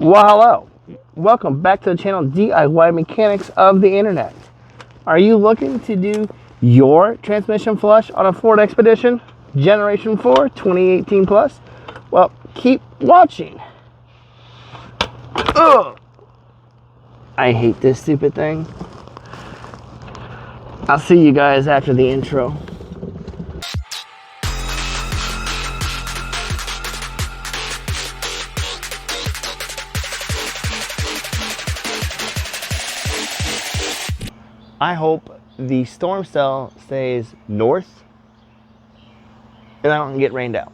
Well, hello. Welcome back to the channel DIY Mechanics of the Internet. Are you looking to do your transmission flush on a Ford Expedition Generation 4 2018 plus? Well, keep watching. Ugh. I hate this stupid thing. I'll see you guys after the intro. I hope the storm cell stays north and I don't get rained out.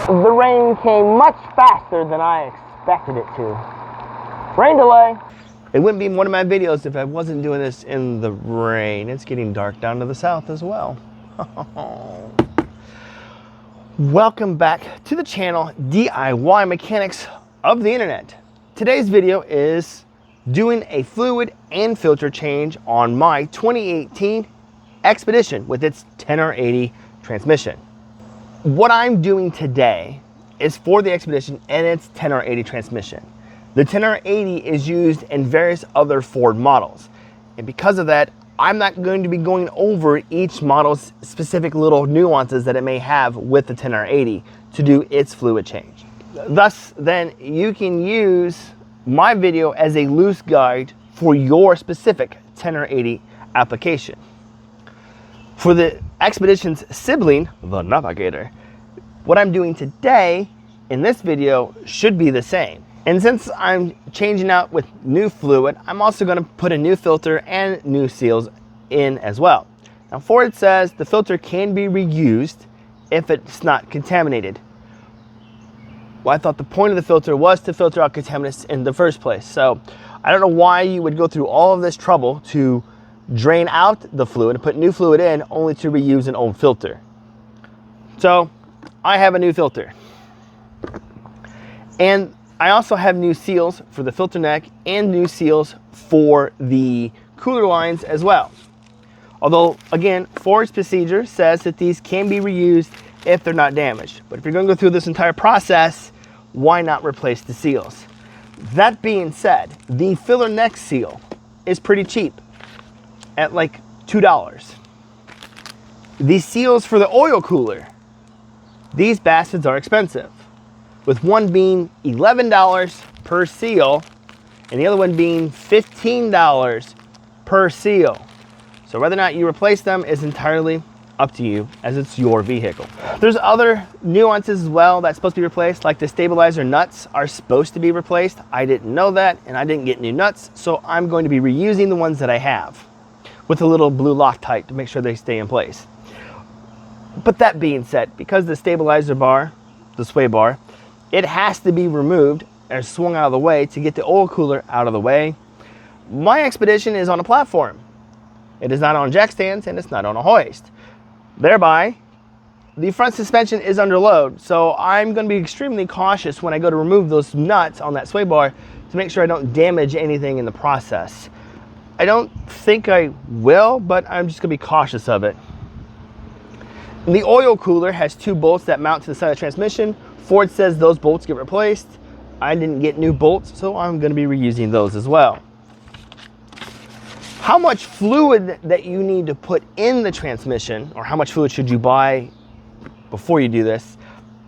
The rain came much faster than I expected it to. Rain delay. It wouldn't be one of my videos if I wasn't doing this in the rain. It's getting dark down to the south as well. Welcome back to the channel DIY Mechanics of the Internet. Today's video is doing a fluid and filter change on my 2018 Expedition with its 10R80 transmission. What I'm doing today is for the Expedition and its 10R80 transmission. The 10R80 is used in various other Ford models, and because of that, I'm not going to be going over each model's specific little nuances that it may have with the 10R80 to do its fluid change. Thus, then, you can use my video as a loose guide for your specific 10R80 application. For the Expedition's sibling, the Navigator, what I'm doing today in this video should be the same. And since I'm changing out with new fluid, I'm also going to put a new filter and new seals in as well. Now, Ford says the filter can be reused if it's not contaminated. Well, I thought the point of the filter was to filter out contaminants in the first place. So I don't know why you would go through all of this trouble to drain out the fluid and put new fluid in only to reuse an old filter. So I have a new filter. And I also have new seals for the filter neck and new seals for the cooler lines as well. Although, again, Ford's procedure says that these can be reused if they're not damaged. But if you're going to go through this entire process, why not replace the seals? That being said, the filler neck seal is pretty cheap at like $2. The seals for the oil cooler, these bastards are expensive, with one being $11 per seal and the other one being $15 per seal. So whether or not you replace them is entirely up to you, as it's your vehicle. There's other nuances as well that's supposed to be replaced, like the stabilizer nuts are supposed to be replaced. I didn't know that, and I didn't get new nuts, so I'm going to be reusing the ones that I have with a little blue Loctite to make sure they stay in place. But that being said, because the stabilizer bar, the sway bar, it has to be removed and swung out of the way to get the oil cooler out of the way. My Expedition is on a platform. It is not on jack stands and it's not on a hoist. Thereby, the front suspension is under load, so I'm going to be extremely cautious when I go to remove those nuts on that sway bar to make sure I don't damage anything in the process. I don't think I will, but I'm just going to be cautious of it. And the oil cooler has two bolts that mount to the side of the transmission. Ford says those bolts get replaced. I didn't get new bolts, so I'm going to be reusing those as well. How much fluid that you need to put in the transmission, or how much fluid should you buy before you do this?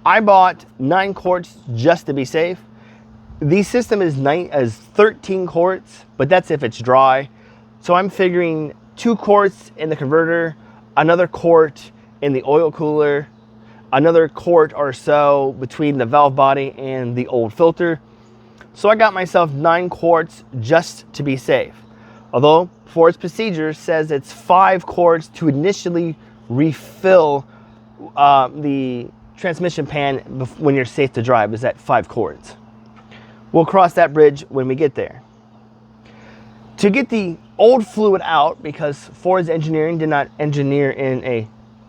I bought 9 quarts just to be safe. The system is 13 quarts, but that's if it's dry. So I'm figuring 2 quarts in the converter, another quart in the oil cooler, another quart or so between the valve body and the old filter. So I got myself 9 quarts just to be safe. Although Ford's procedure says it's 5 quarts to initially refill the transmission pan when you're safe to drive, is at 5 quarts. We'll cross that bridge when we get there. To get the old fluid out, because Ford's engineering did not engineer in a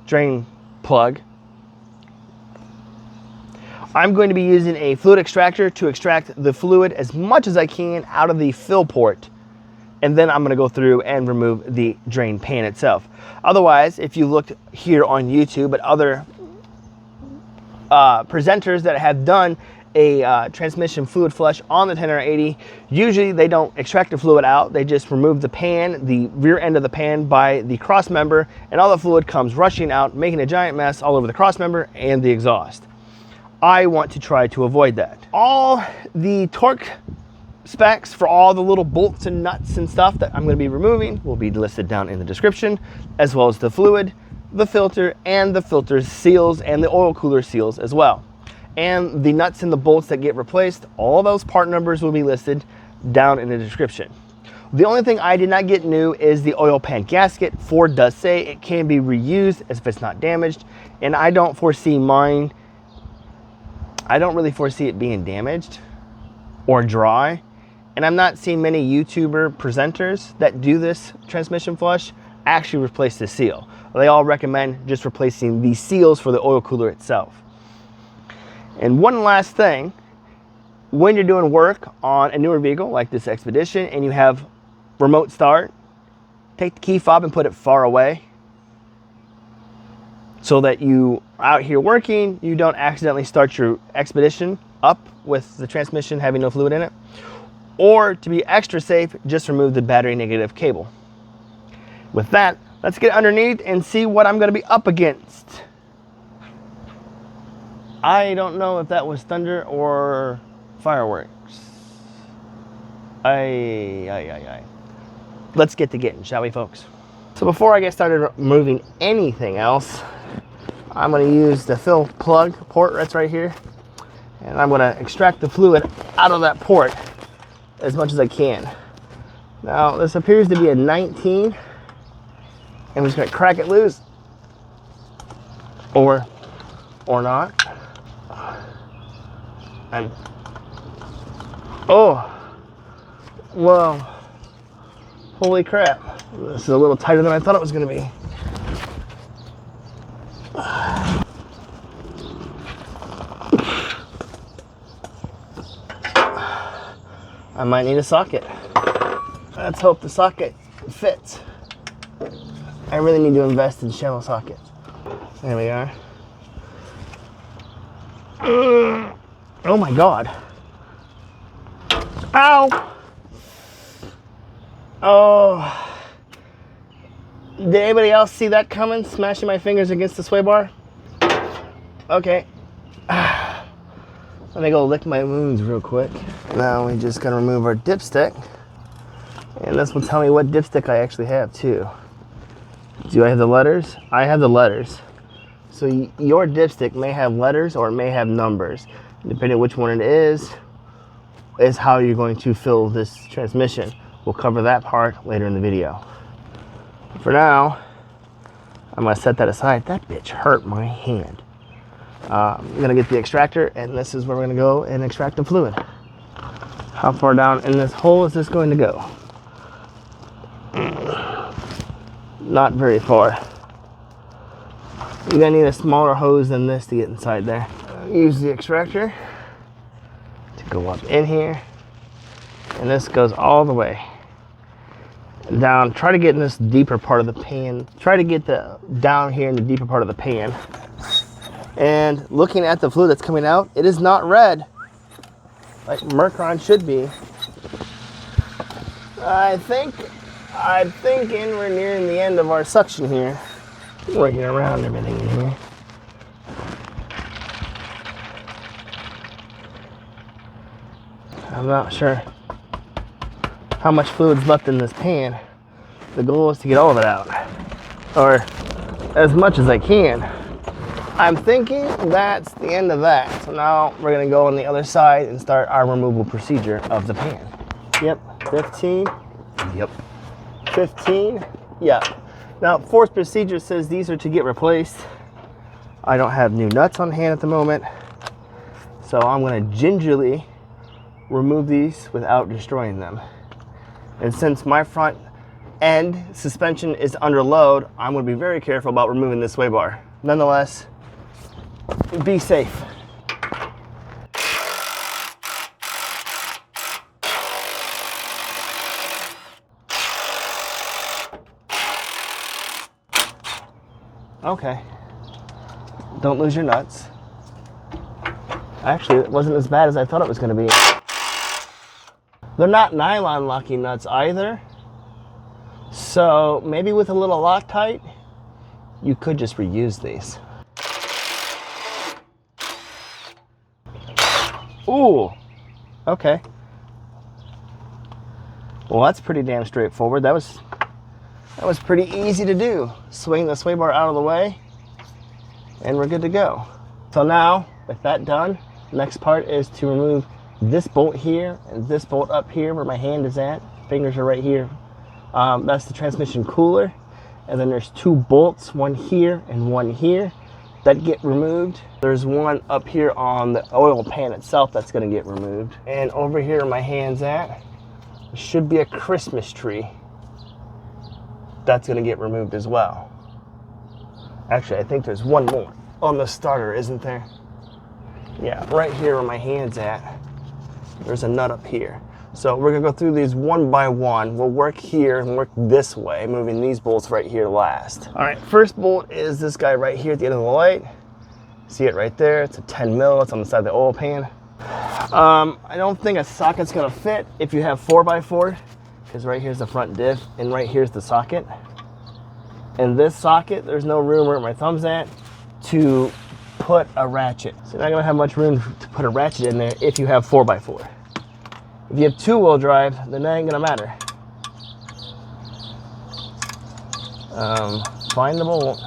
drain plug, I'm going to be using a fluid extractor to extract the fluid as much as I can out of the fill port. And then I'm going to go through and remove the drain pan itself. Otherwise, if you looked here on YouTube at other presenters that have done a transmission fluid flush on the 10R80, usually they don't extract the fluid out. They just remove the pan, the rear end of the pan by the cross member, and all the fluid comes rushing out, making a giant mess all over the cross member and the exhaust. I want to try to avoid that. All the torque specs for all the little bolts and nuts and stuff that I'm going to be removing will be listed down in the description, as well as the fluid, the filter, and the filter seals and the oil cooler seals as well. And the nuts and the bolts that get replaced, all those part numbers will be listed down in the description. The only thing I did not get new is the oil pan gasket. Ford does say it can be reused as if it's not damaged, and I don't foresee mine. I don't really foresee it being damaged or dry. And I'm not seeing many YouTuber presenters that do this transmission flush actually replace the seal. They all recommend just replacing the seals for the oil cooler itself. And one last thing, when you're doing work on a newer vehicle like this Expedition and you have remote start, take the key fob and put it far away so that you out here working, you don't accidentally start your Expedition up with the transmission having no fluid in it. Or to be extra safe, just remove the battery negative cable. With that, let's get underneath and see what I'm going to be up against. I don't know if that was thunder or fireworks. Let's get to getting, shall we, folks? So before I get started removing anything else, I'm going to use the fill plug port that's right here, and I'm going to extract the fluid out of that port as much as I can. Now this appears to be a 19. I'm just going to crack it loose, or not. And oh, well, holy crap! This is a little tighter than I thought it was going to be. I might need a socket. Let's hope the socket fits. I really need to invest in shallow sockets. There we are. Oh my God. Ow! Oh. Did anybody else see that coming? Smashing my fingers against the sway bar? Okay. Let me go lick my wounds real quick. Now we just gotta remove our dipstick. And this will tell me what dipstick I actually have too. Do I have the letters? I have the letters. So your dipstick may have letters or it may have numbers. Depending on which one it is how you're going to fill this transmission. We'll cover that part later in the video. For now, I'm gonna set that aside. That bitch hurt my hand. I'm gonna get the extractor, and this is where we're gonna go and extract the fluid. How far down in this hole is this going to go? Not very far. You're gonna need a smaller hose than this to get inside there. Use the extractor to go up in here, and this goes all the way down. Try to get in this deeper part of the pan. Try to get down here in the deeper part of the pan. And looking at the fluid that's coming out, it is not red like Mercon should be. I'm thinking we're nearing the end of our suction here. Working around everything in here. I'm not sure how much fluid's left in this pan. The goal is to get all of it out, or as much as I can. I'm thinking that's the end of that. So now we're gonna go on the other side and start our removal procedure of the pan. Yep, 15. Yep. 15. Yep. Now, Ford's procedure says these are to get replaced. I don't have new nuts on hand at the moment, so I'm gonna gingerly remove these without destroying them. And since my front end suspension is under load, I'm gonna be very careful about removing this sway bar. Nonetheless, be safe. Okay. Don't lose your nuts. Actually, it wasn't as bad as I thought it was going to be. They're not nylon locking nuts either. So maybe with a little Loctite, you could just reuse these. Ooh, okay. Well, that's pretty damn straightforward. That was pretty easy to do. Swing the sway bar out of the way, and we're good to go. So now, with that done, next part is to remove this bolt here and this bolt up here where my hand is at. Fingers are right here. That's the transmission cooler. And then there's two bolts, one here and one here, that get removed. There's one up here on the oil pan itself that's gonna get removed. And over here where my hand's at, there should be a Christmas tree that's gonna get removed as well. Actually, I think there's one more on the starter, isn't there? Yeah, right here where my hand's at, there's a nut up here. So we're gonna go through these one by one. We'll work here and work this way, moving these bolts right here last. All right, first bolt is this guy right here at the end of the light. See it right there, it's a 10 mil, it's on the side of the oil pan. I don't think a socket's gonna fit if you have 4x4, because right here's the front diff and right here's the socket. And this socket, there's no room where my thumb's at to put a ratchet. So you're not gonna have much room to put a ratchet in there if you have 4x4. If you have two-wheel drive, then that ain't gonna matter. Find the bolt.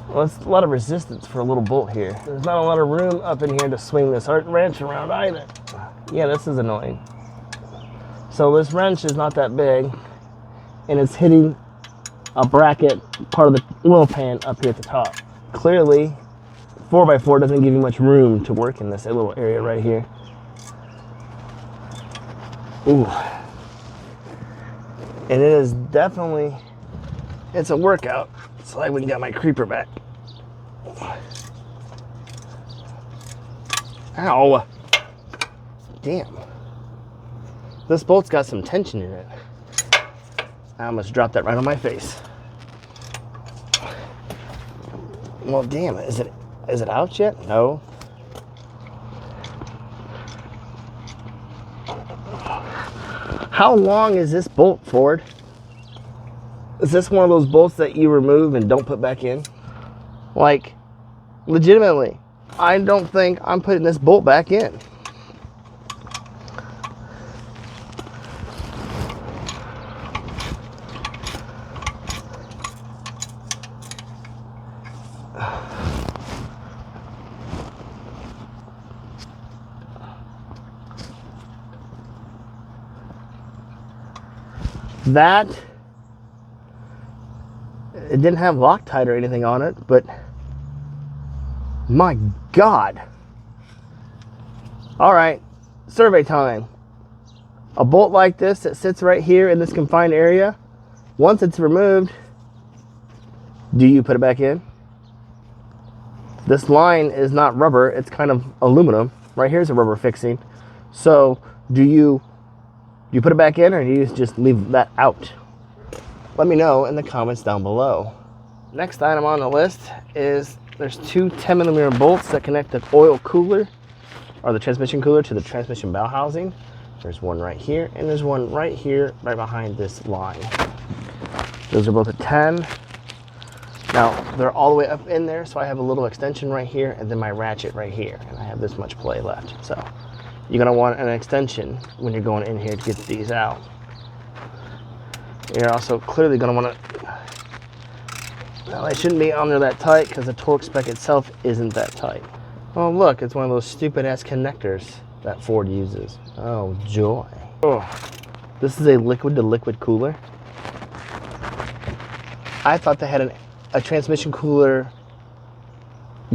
Well, it's a lot of resistance for a little bolt here. There's not a lot of room up in here to swing this wrench around either. Yeah, this is annoying. So this wrench is not that big, and it's hitting a bracket, part of the oil pan up here at the top. Clearly, 4x4 doesn't give you much room to work in this little area right here. Ooh. And it is definitely, it's a workout. It's like we got my creeper back. Ow. Damn. This bolt's got some tension in it. I almost dropped that right on my face. Well, damn, is it out yet? No. How long is this bolt, Ford? Is this one of those bolts that you remove and don't put back in? Like, legitimately, I don't think I'm putting this bolt back in. That, it didn't have Loctite or anything on it, but my God. All right, survey time. A bolt like this that sits right here in this confined area, once it's removed, do you put it back in? This line is not rubber, it's kind of aluminum. Right here's a rubber fixing. So do you put it back in, or do you just leave that out? Let me know in the comments down below. Next item on the list is there's two 10mm bolts that connect the oil cooler, or the transmission cooler, to the transmission bell housing. There's one right here, and there's one right here, right behind this line. Those are both at 10. Now, they're all the way up in there, so I have a little extension right here, and then my ratchet right here, and I have this much play left. So you're gonna want an extension when you're going in here to get these out. You're also clearly gonna wanna, well, they shouldn't be on there that tight because the torque spec itself isn't that tight. Oh look, it's one of those stupid ass connectors that Ford uses. Oh joy. Oh, this is a liquid to liquid cooler. I thought they had a transmission cooler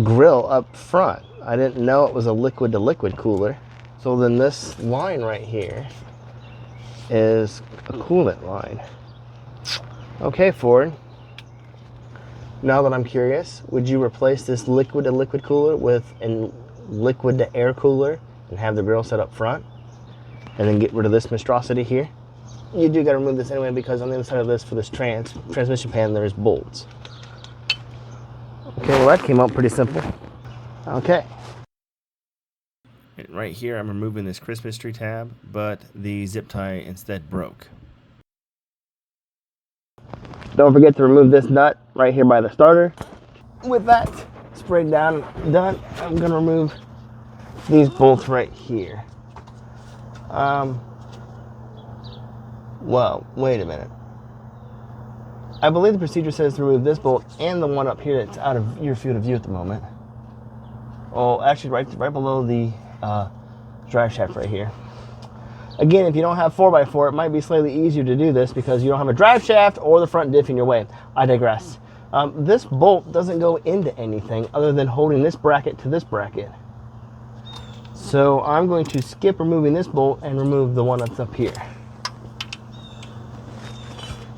grill up front. I didn't know it was a liquid to liquid cooler. So then this line right here is a coolant line. Okay, Ford. Now that I'm curious, would you replace this liquid to liquid cooler with a liquid to air cooler and have the grill set up front? And then get rid of this monstrosity here? You do gotta remove this anyway, because on the inside of this, for this transmission pan, there's bolts. Okay, well that came out pretty simple. Okay. And right here, I'm removing this Christmas tree tab, but the zip tie instead broke. Don't forget to remove this nut right here by the starter. With that sprayed down and done, I'm gonna remove these bolts right here. Well, wait a minute. I believe the procedure says to remove this bolt and the one up here that's out of your field of view at the moment. Oh, actually right below the drive shaft right here. Again, if you don't have 4x4, it might be slightly easier to do this because you don't have a drive shaft or the front diff in your way. I digress. This bolt doesn't go into anything other than holding this bracket to this bracket. So I'm going to skip removing this bolt and remove the one that's up here.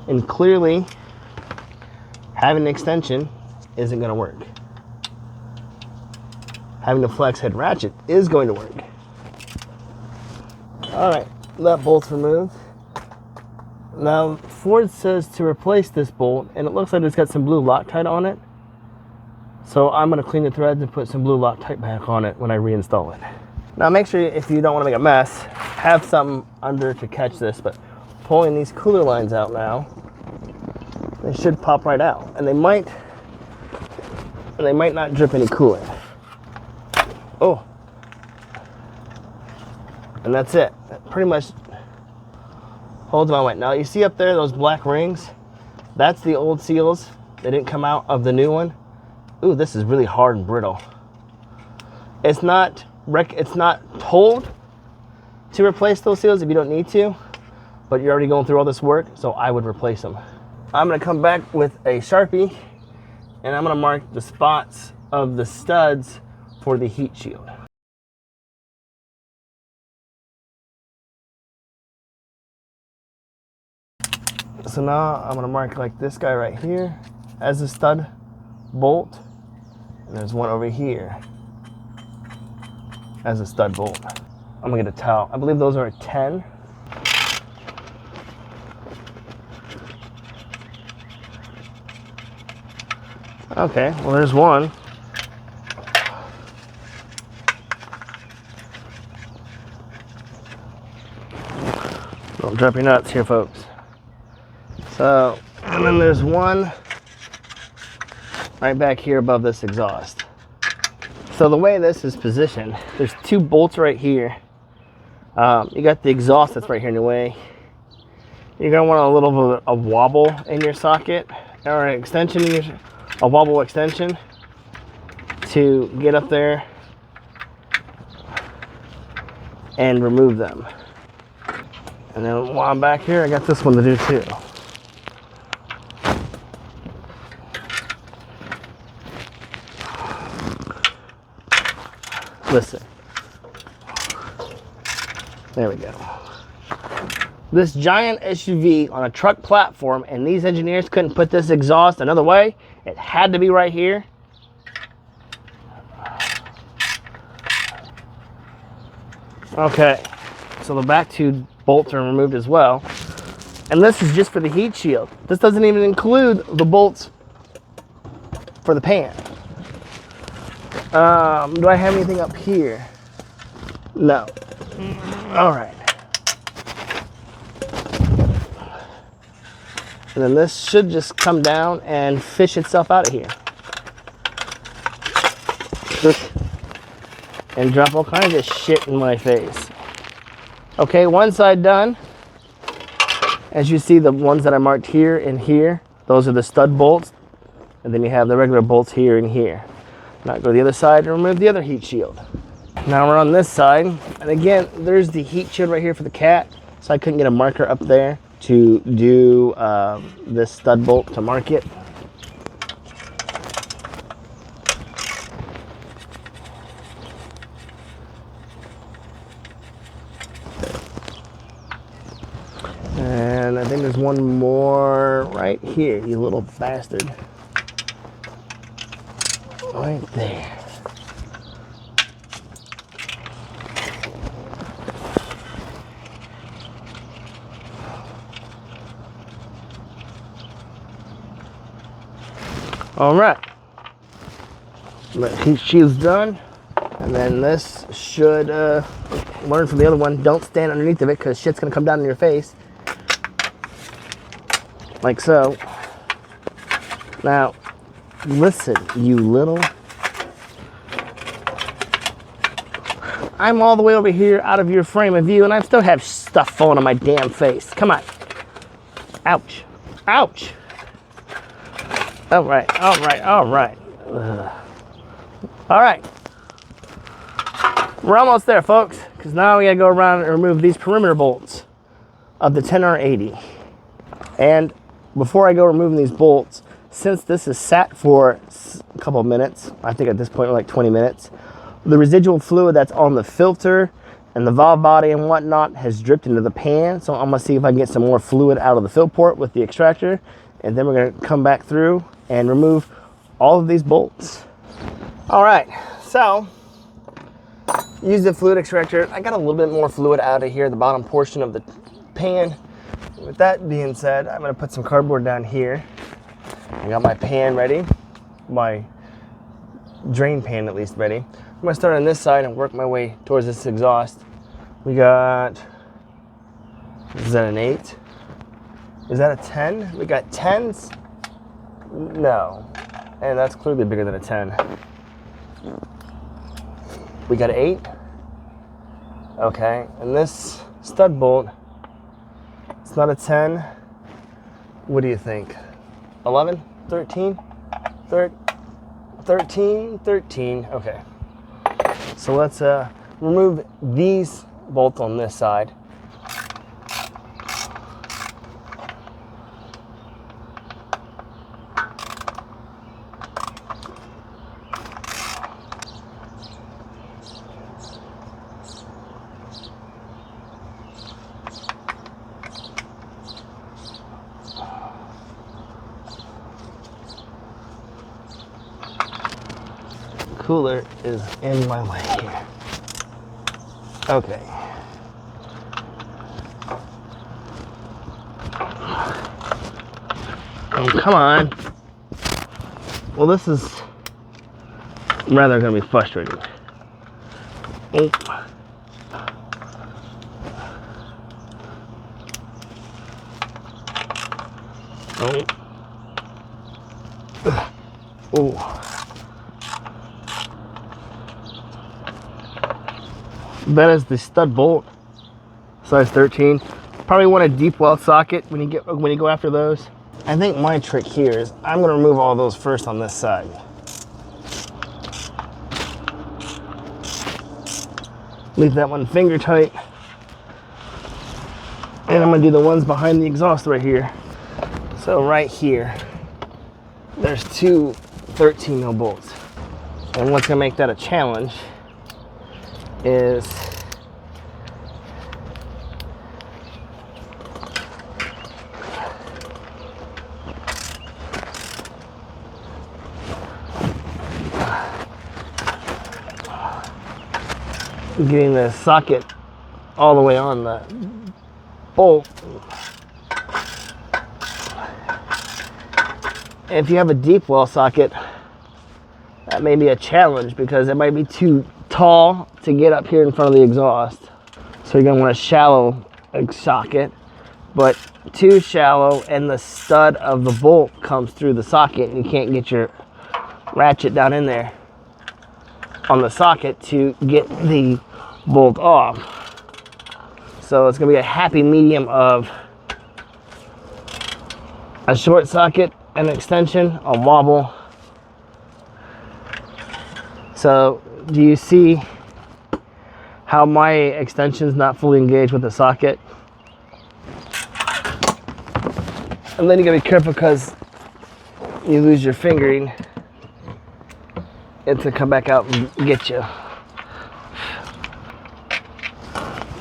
And clearly, having an extension isn't going to work. Having a flex head ratchet is going to work. Alright, that bolt's removed. Now, Ford says to replace this bolt, and it looks like it's got some blue Loctite on it. So I'm going to clean the threads and put some blue Loctite back on it when I reinstall it. Now make sure, if you don't want to make a mess, have something under to catch this, but pulling these cooler lines out now, they should pop right out, and they might not drip any coolant. Oh, and that's it. That pretty much holds my weight. Now you see up there those black rings? That's the old seals. They didn't come out of the new one. Ooh, this is really hard and brittle. It's not told to replace those seals if you don't need to, but you're already going through all this work, so I would replace them. I'm gonna come back with a Sharpie and I'm gonna mark the spots of the studs for the heat shield. So now I'm gonna mark like this guy right here as a stud bolt, and there's one over here as a stud bolt. I'm gonna get a towel. I believe those are a 10. Okay, well there's one. Don't drop your nuts here, folks. So, and then there's one right back here above this exhaust. So the way this is positioned, there's two bolts right here. You got the exhaust that's right here in the way. You're gonna want a little bit of wobble in your socket, or an extension in your, a wobble extension to get up there and remove them. And then while I'm back here, I got this one to do too. Listen. There we go. This giant SUV on a truck platform, and these engineers couldn't put this exhaust another way. It had to be right here. Okay, so the back two bolts are removed as well. And this is just for the heat shield. This doesn't even include the bolts for the pan. Do I have anything up here? No. All right. And then this should just come down and fish itself out of here. And drop all kinds of shit in my face. Okay, one side done. As you see, the ones that I marked here and here, those are the stud bolts. And then you have the regular bolts here and here. Now go to the other side and remove the other heat shield. Now we're on this side. And again, there's the heat shield right here for the cat. So I couldn't get a marker up there to do this stud bolt to mark it. And I think there's one more right here, you little bastard. Right there. All right, the heat shield's done. And then this should learn from the other one. Don't stand underneath of it because shit's gonna come down in your face. Like so. Now, listen, you little. I'm all the way over here out of your frame of view and I still have stuff falling on my damn face. Come on. Ouch. Ouch. All right, all right, all right. All right. We're almost there, folks, because now we gotta go around and remove these perimeter bolts of the 10R80. And before I go removing these bolts, since this is sat for a couple of minutes, I think at this point like 20 minutes, the residual fluid that's on the filter and the valve body and whatnot has dripped into the pan. So I'm gonna see if I can get some more fluid out of the fill port with the extractor. And then we're gonna come back through and remove all of these bolts. All right, so use the fluid extractor. I got a little bit more fluid out of here, the bottom portion of the pan. With that being said, I'm gonna put some cardboard down here. I got my pan ready, my drain pan at least ready. I'm gonna start on this side and work my way towards this exhaust. We got, is that an 8? Is that a 10? We got 10s? No, and that's clearly bigger than a 10. We got an 8. Okay, and this stud bolt, it's not a 10. What do you think? 11? 13? 13? 13, okay. So let's remove these bolts on this side. Cooler is in my way here. Okay. Oh, come on. Well, this is rather going to be frustrating. Oh. Oh. Oh. That is the stud bolt, size 13. Probably want a deep well socket when you go after those. I think my trick here is I'm going to remove all those first on this side. Leave that one finger tight. And I'm going to do the ones behind the exhaust right here. So right here, there's two 13 mil bolts. And what's going to make that a challenge is getting the socket all the way on the bolt. If you have a deep well socket, that may be a challenge because it might be too tall to get up here in front of the exhaust. So you're going to want a shallow socket, but too shallow and the stud of the bolt comes through the socket and you can't get your ratchet down in there on the socket to get the bolt off. So it's going to be a happy medium of a short socket, an extension, a wobble. So do you see how my extension is not fully engaged with the socket? And then you gotta be careful because you lose your fingering. It's gonna come back out and get you.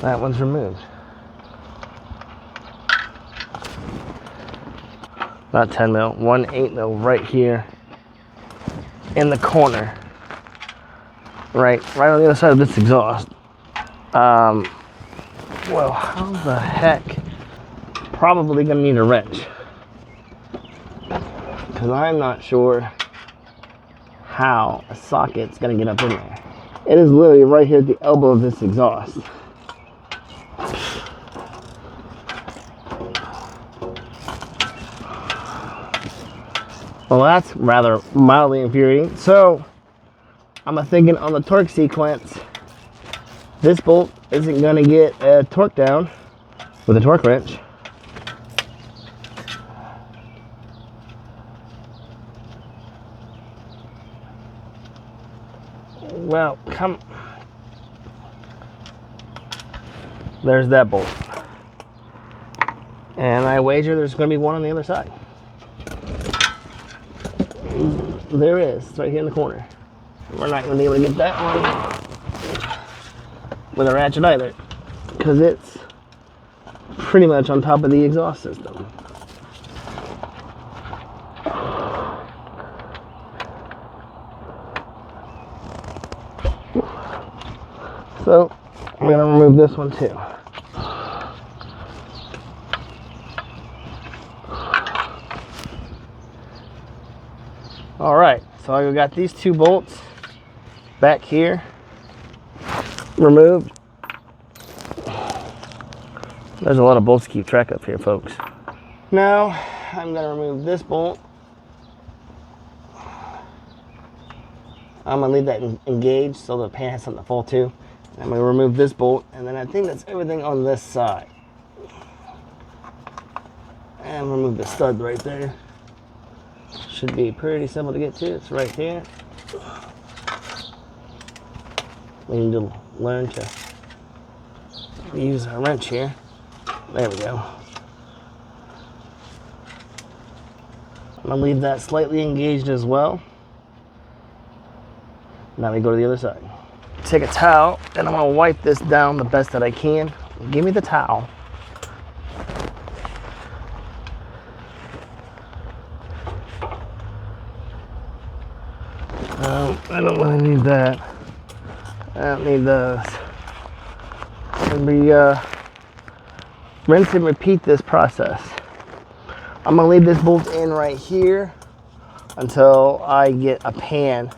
That one's removed. Not 10 mil, 1 8 mil right here in the corner. Right on the other side of this exhaust. Well, how the heck? Probably gonna need a wrench because I'm not sure how a socket's gonna get up in there. It is literally right here at the elbow of this exhaust. Well, that's rather mildly infuriating. So, I'm thinking on the torque sequence, this bolt isn't going to get torqued down with a torque wrench. Well, come. There's that bolt. And I wager there's going to be one on the other side. There is. It's right here in the corner. We're not going to be able to get that one with a ratchet either, because it's pretty much on top of the exhaust system. So I'm going to remove this one too. All right, so I got these two bolts back here removed. There's a lot of bolts to keep track of here, folks. Now I'm going to remove this bolt. I'm going to leave that engaged so the pan has something to fall to. I'm going to remove this bolt, and then I think that's everything on this side. And remove the stud right there. Should be pretty simple to get to. It's right here. We need to learn to use our wrench here. There we go. I'm going to leave that slightly engaged as well. Now we go to the other side. Take a towel, and I'm going to wipe this down the best that I can. Give me the towel. I don't really need that. I don't need those. And we rinse and repeat this process. I'm going to leave this bolt in right here until I get a pan,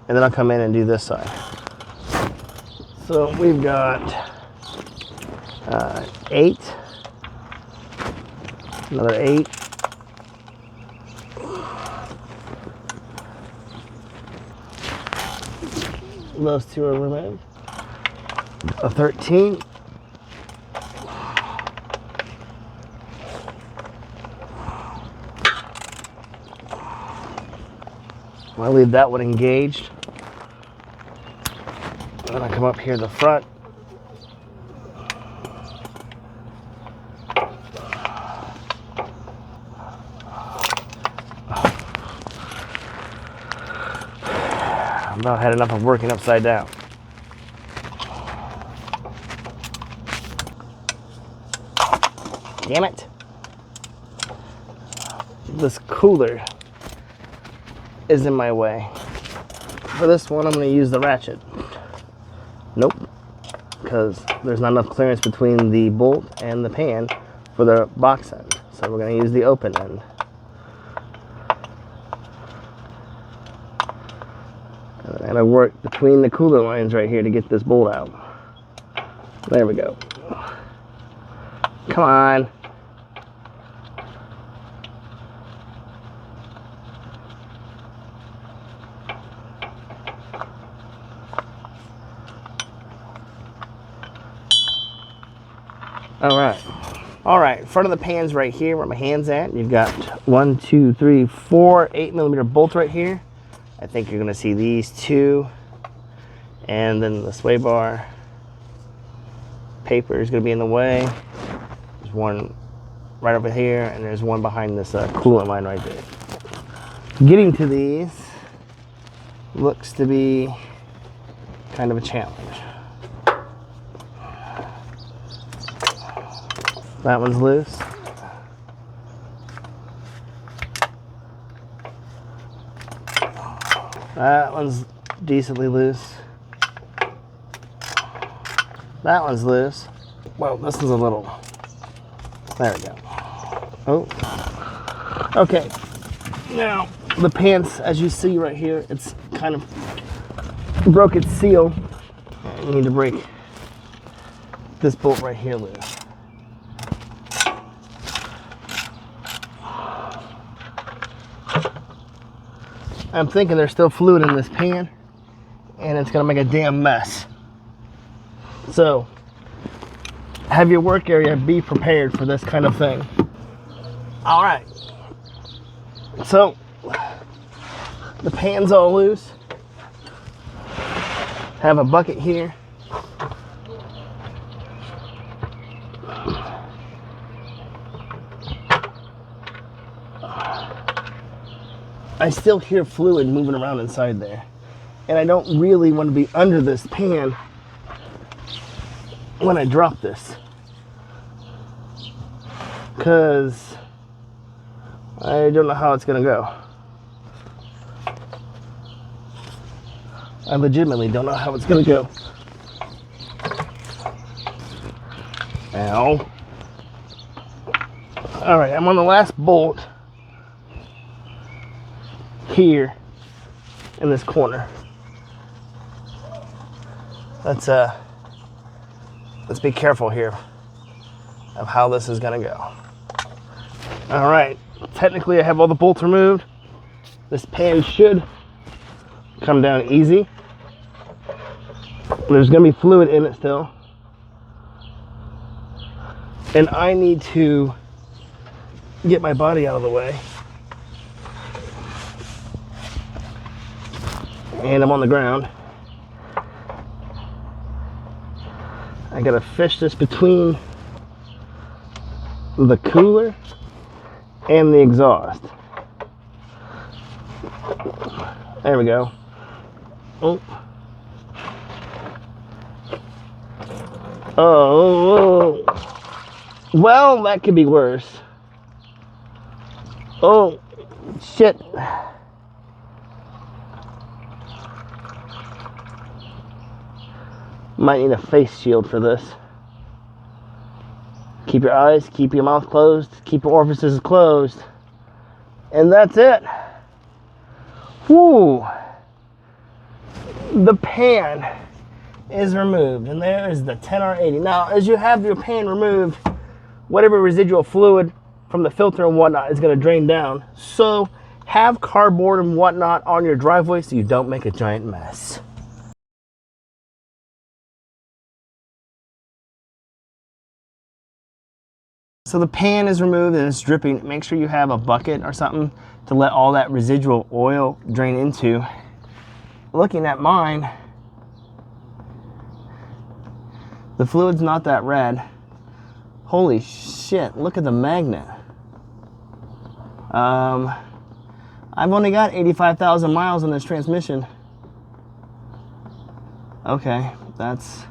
and then I'll come in and do this side. So we've got 8, another 8, those two are removed, a 13, I'll leave that one engaged. Then I come up here to the front. I've about had enough of working upside down. Damn it. This cooler is in my way. For this one, I'm going to use the ratchet. Nope, because there's not enough clearance between the bolt and the pan for the box end. So we're going to use the open end. And I work between the cooler lines right here to get this bolt out. There we go. Come on. All right, front of the pan's right here where my hand's at. You've got 1, 2, 3, 4 8mm bolts right here. I think you're gonna see these two, and then the sway bar paper is gonna be in the way. There's one right over here, and there's one behind this coolant line right there. Getting to these looks to be kind of a challenge. That one's loose. That one's decently loose. That one's loose. Well, this is a little. There we go. Oh. Okay. Now, the pants, as you see right here, it's kind of broke its seal. I need to break this bolt right here loose. I'm thinking there's still fluid in this pan and it's gonna make a damn mess. So have your work area be prepared for this kind of thing. All right, so the pan's all loose. Have a bucket here. I still hear fluid moving around inside there. And I don't really want to be under this pan when I drop this, because I don't know how it's going to go. I legitimately don't know how it's going to go. Ow. All right, I'm on the last bolt here in this corner. Let's be careful here of how this is gonna go. All right, technically I have all the bolts removed. This pan should come down easy. There's gonna be fluid in it still. And I need to get my body out of the way. And I'm on the ground. I gotta fish this between the cooler and the exhaust. There we go. Oh. Oh. Well, that could be worse. Oh, shit. Might need a face shield for this. Keep your eyes, keep your mouth closed, keep your orifices closed. And that's it. Whoo! The pan is removed, and there is the 10R80. Now, as you have your pan removed, whatever residual fluid from the filter and whatnot is going to drain down. So have cardboard and whatnot on your driveway so you don't make a giant mess. So the pan is removed and it's dripping. Make sure you have a bucket or something to let all that residual oil drain into. Looking at mine, the fluid's not that red. Holy shit, look at the magnet. I've only got 85,000 miles on this transmission. Okay, that's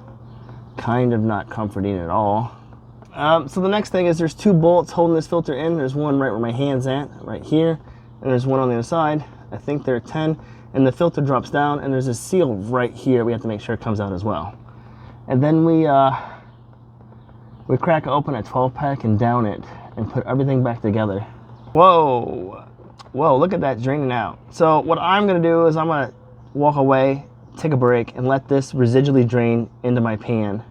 kind of not comforting at all. So the next thing is there's two bolts holding this filter in. There's one right where my hand's at, right here, and there's one on the other side. I think they're 10, and the filter drops down, and there's a seal right here. We have to make sure it comes out as well. And then we crack open a 12-pack and down it and put everything back together. Whoa, whoa, look at that draining out. So what I'm gonna do is I'm gonna walk away, take a break, and let this residually drain into my pan.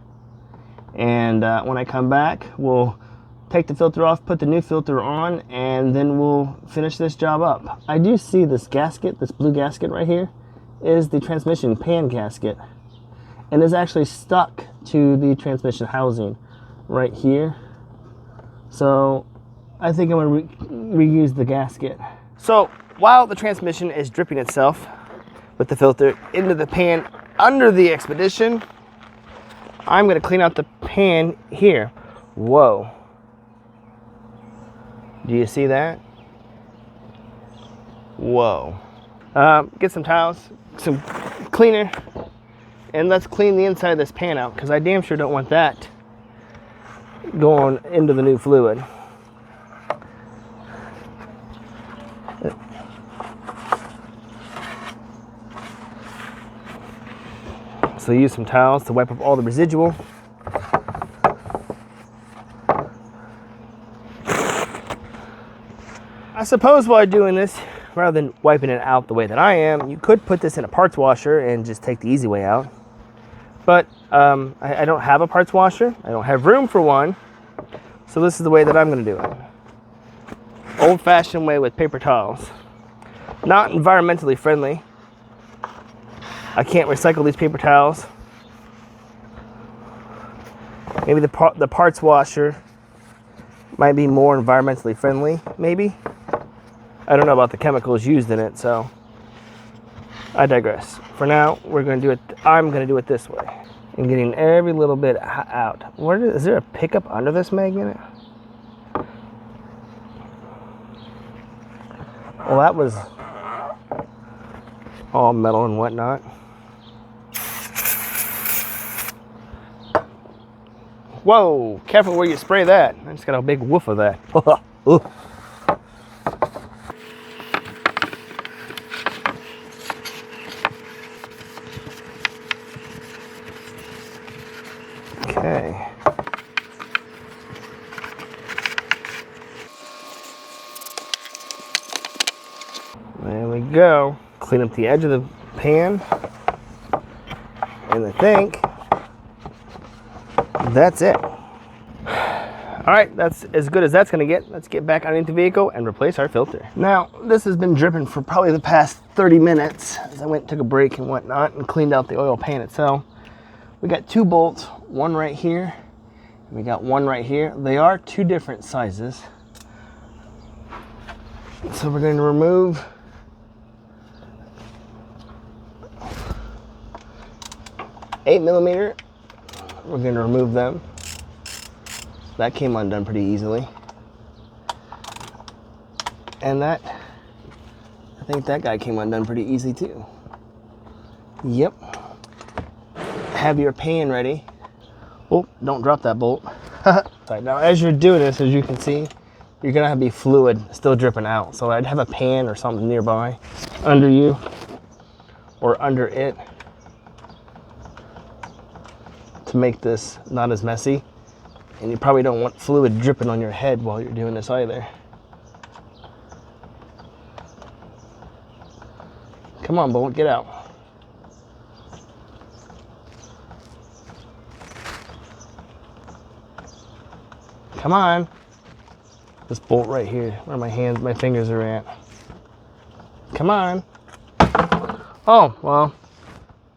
And when I come back, we'll take the filter off, put the new filter on, and then we'll finish this job up. I do see this gasket, this blue gasket right here, is the transmission pan gasket. And is actually stuck to the transmission housing right here. So I think I'm gonna reuse the gasket. So while the transmission is dripping itself with the filter into the pan under the Expedition, I'm gonna clean out the pan here. Whoa. Do you see that? Whoa. Get some towels, some cleaner, and let's clean the inside of this pan out, because I damn sure don't want that going into the new fluid. So use some towels to wipe up all the residual. I suppose while doing this, rather than wiping it out the way that I am, you could put this in a parts washer and just take the easy way out. But I don't have a parts washer. I don't have room for one. So this is the way that I'm going to do it. Old-fashioned way with paper towels. Not environmentally friendly. I can't recycle these paper towels. Maybe the parts washer might be more environmentally friendly, maybe. I don't know about the chemicals used in it, so I digress. For now, I'm going to do it this way. And getting every little bit out. Is there a pickup under this magnet? Well, that was all metal and whatnot. Whoa, careful where you spray that. I just got a big whiff of that. Okay. There we go. Clean up the edge of the pan. And I think that's it. All right, that's as good as that's gonna get. Let's get back underneath the vehicle and replace our filter. Now, this has been dripping for probably the past 30 minutes as I went and took a break and whatnot and cleaned out the oil pan itself. We got 2 bolts, one right here, and we got one right here. They are 2 different sizes. So we're going to remove $8mm. We're going to remove them. That came undone pretty easily. And I think that guy came undone pretty easy too. Yep. Have your pan ready. Oh, don't drop that bolt. Now, as you're doing this, as you can see, you're gonna have fluid still dripping out. So I'd have a pan or something nearby, under you, or under it, to make this not as messy. And you probably don't want fluid dripping on your head while you're doing this either. Come on, bolt, get out. Come on. This bolt right here, where my fingers are at. Come on. Oh, well,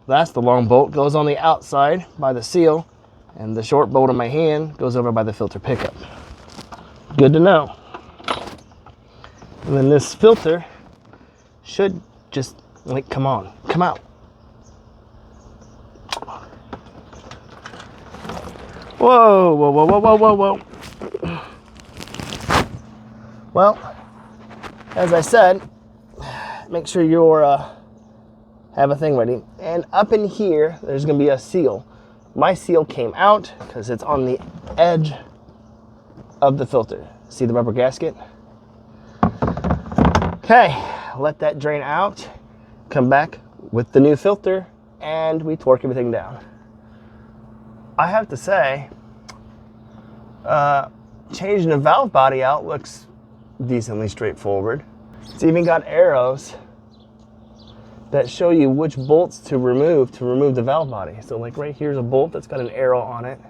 that's the long bolt. Goes on the outside by the seal, and the short bolt on my hand goes over by the filter pickup. Good to know. And then this filter should just, like, come on, come out. Whoa, whoa, whoa, whoa, whoa, whoa, whoa. Well, as I said, make sure you have a thing ready. And up in here, there's gonna be a seal. My seal came out because it's on the edge of the filter. See the rubber gasket? Okay, let that drain out, come back with the new filter, and we torque everything down. I have to say, changing the valve body out looks decently straightforward. It's even got arrows that show you which bolts to remove the valve body. So like right here's a bolt that's got an arrow on it.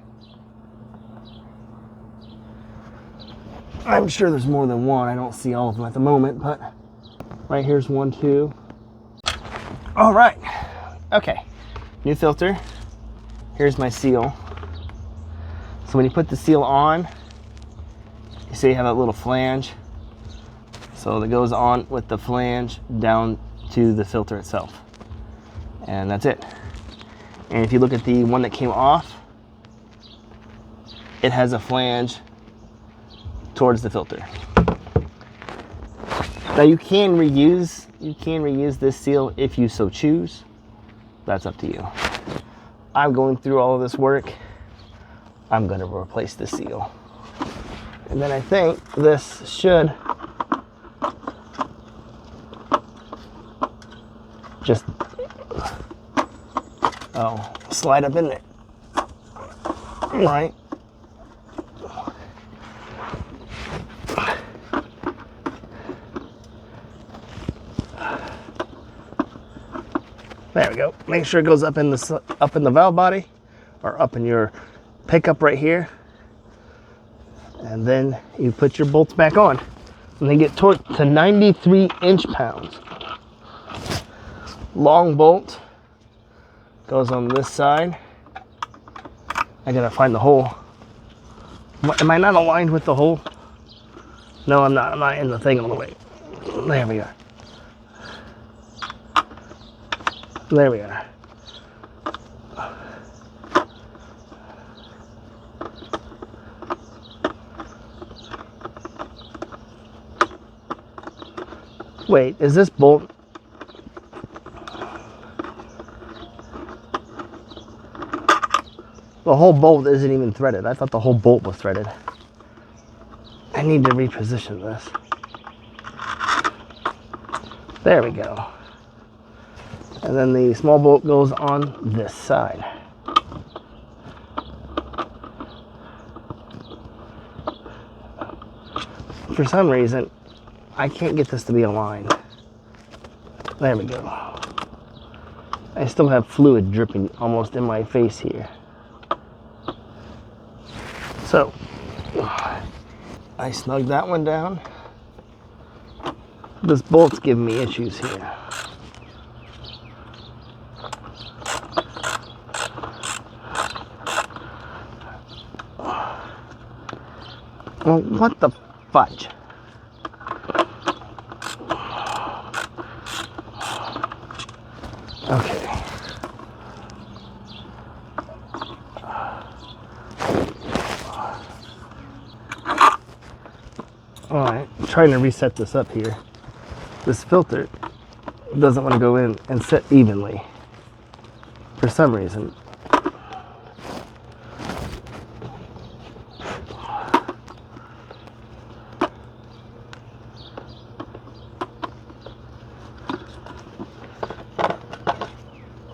I'm sure there's more than one. I don't see all of them at the moment, but right here's 1, 2. All right, okay, new filter. Here's my seal. So when you put the seal on, you see you have that little flange. So that goes on with the flange down to the filter itself. And that's it. And if you look at the one that came off, it has a flange towards the filter. Now you can reuse this seal if you so choose. That's up to you. I'm going through all of this work. I'm going to replace the seal. And then I think this should just slide up in there. All right. go. Make sure it goes up in the valve body, or up in your pickup right here. And then you put your bolts back on. And they get torqued to 93 inch-pounds. Long bolt goes on this side. I gotta find the hole. Am I not aligned with the hole? No, I'm not. I'm not in the thing all the way. There we are. There we are. Wait, is this bolt? The whole bolt isn't even threaded. I thought the whole bolt was threaded. I need to reposition this. There we go. And then the small bolt goes on this side. For some reason, I can't get this to be aligned. There we go. I still have fluid dripping almost in my face here. So, I snug that one down. This bolt's giving me issues here. Well, what the fudge? Okay. All right, I'm trying to reset this up here. This filter doesn't want to go in and set evenly for some reason.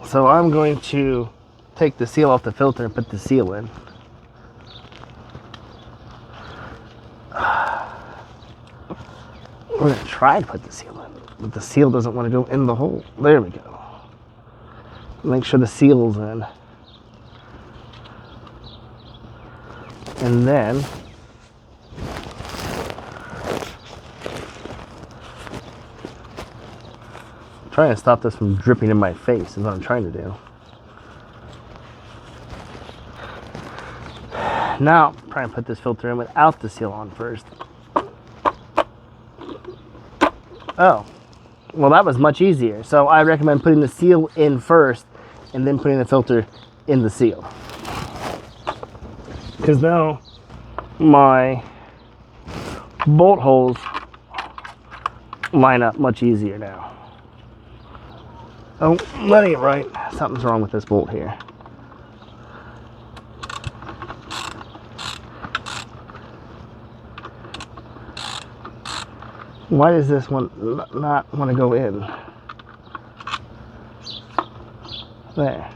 So I'm going to take the seal off the filter and put the seal in. We're going to try to put the seal in, but the seal doesn't want to go in the hole. There we go. Make sure the seal's in. And then trying to stop this from dripping in my face is what I'm trying to do. Now, I'm trying to put this filter in without the seal on first. Oh, well, that was much easier. So I recommend putting the seal in first and then putting the filter in the seal. Because now my bolt holes line up much easier now. Oh, that ain't right. Something's wrong with this bolt here. Why does this one not want to go in? There.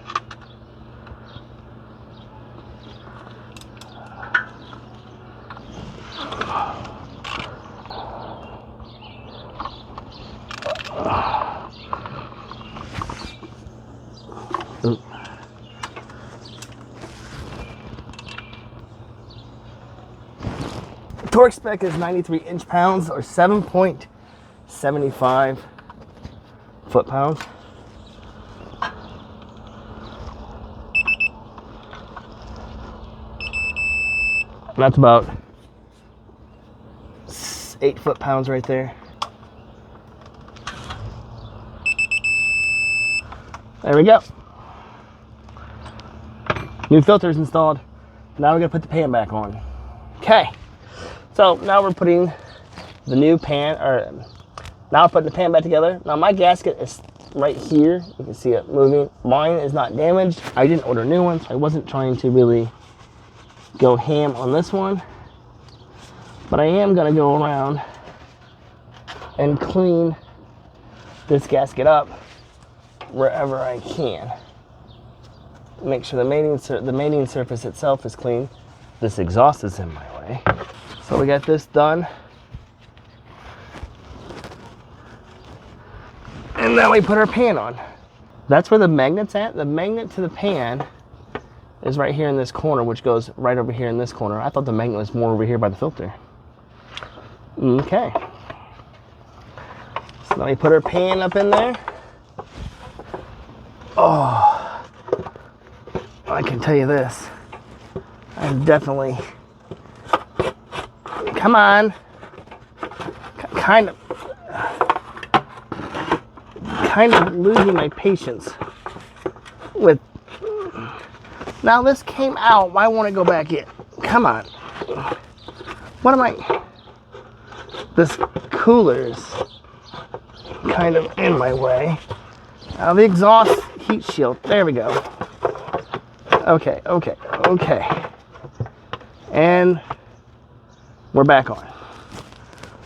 Torque spec is 93 inch-pounds or 7.75 foot-pounds. And that's about 8 foot-pounds right there. There we go. New filters installed. Now we're gonna put the pan back on. Okay. So now we're putting the new pan, or now we're putting the pan back together. Now my gasket is right here. You can see it moving. Mine is not damaged. I didn't order new ones, so I wasn't trying to really go ham on this one. But I am gonna go around and clean this gasket up wherever I can. Make sure the mating surface itself is clean. This exhaust is in my way. So we got this done. And now we put our pan on. That's where the magnet's at. The magnet to the pan is right here in this corner, which goes right over here in this corner. I thought the magnet was more over here by the filter. Okay. So now we put our pan up in there. Oh, I can tell you this. I'm definitely, come on, kind of losing my patience with, now this came out, why won't it go back in? Come on. What am I, this cooler's kind of in my way. The exhaust heat shield, there we go. Okay. And we're back on.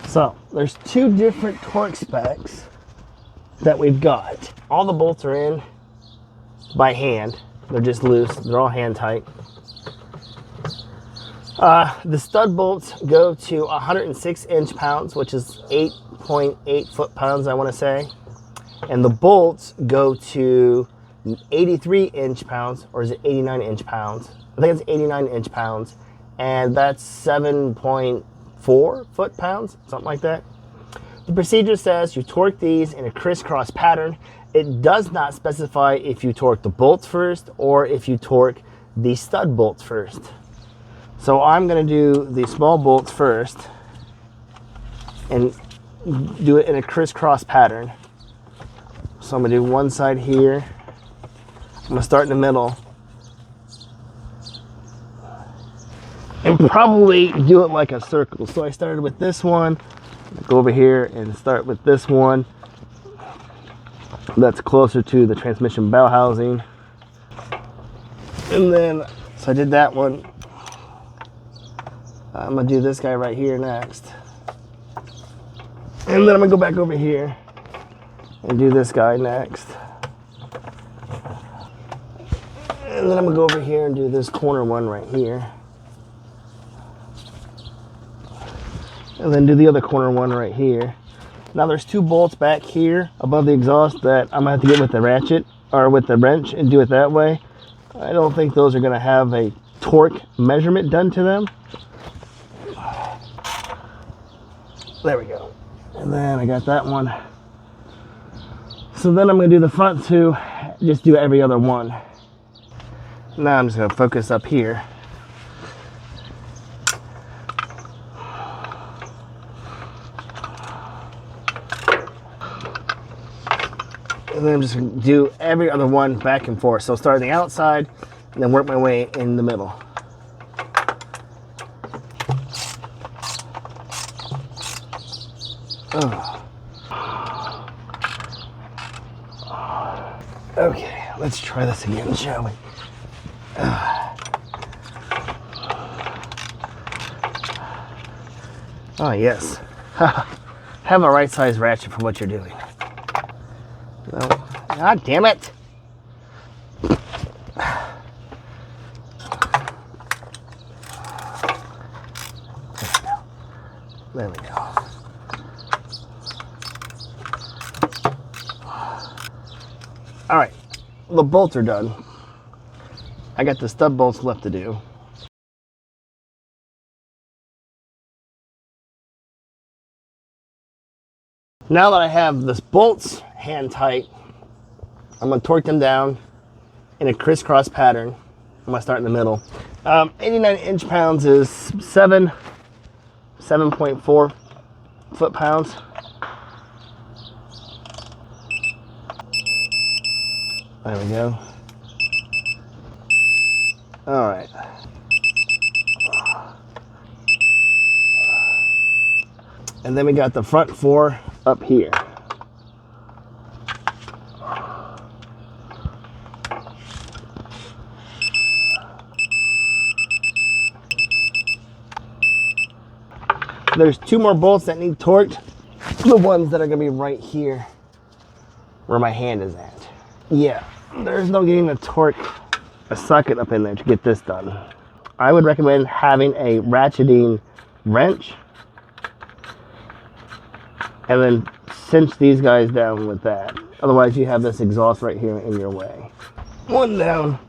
So there's two different torque specs that we've got. All the bolts are in by hand. They're just loose. They're all hand tight. The stud bolts go to 106 inch-pounds, which is 8.8 foot-pounds, I want to say. And the bolts go to 83 inch-pounds, or is it 89 inch-pounds? I think it's 89 inch-pounds, and that's 7.4 foot-pounds, something like that. The procedure says you torque these in a crisscross pattern. It does not specify if you torque the bolts first or if you torque the stud bolts first. So I'm going to do the small bolts first and do it in a crisscross pattern. So I'm going to do one side here. I'm going to start in the middle and probably do it like a circle. So I started with this one, go over here and start with this one. That's closer to the transmission bell housing. And then, so I did that one. I'm gonna do this guy right here next. And then I'm gonna go back over here and do this guy next. And then I'm gonna go over here and do this corner one right here. And then do the other corner one right here. Now there's two bolts back here above the exhaust that I'm gonna have to get with the ratchet or with the wrench and do it that way. I don't think those are gonna have a torque measurement done to them. There we go. And then I got that one. So then I'm gonna do the front two, just do every other one. Now I'm just gonna focus up here. And then I'm just going to do every other one back and forth. So start on the outside and then work my way in the middle. Oh. Okay, let's try this again, shall we? Oh, yes. Have a right size ratchet for what you're doing. No. God damn it. There we go. All right, the bolts are done. I got the stud bolts left to do. Now that I have the bolts hand tight, I'm going to torque them down in a crisscross pattern. I'm going to start in the middle. 89 inch-pounds is 7.4 foot-pounds. There we go. All right. And then we got the front four up here. There's two more bolts that need torqued. The ones that are gonna be right here where my hand is at. Yeah, there's no getting a torque, a socket up in there to get this done. I would recommend having a ratcheting wrench and then cinch these guys down with that. Otherwise you have this exhaust right here in your way. One down,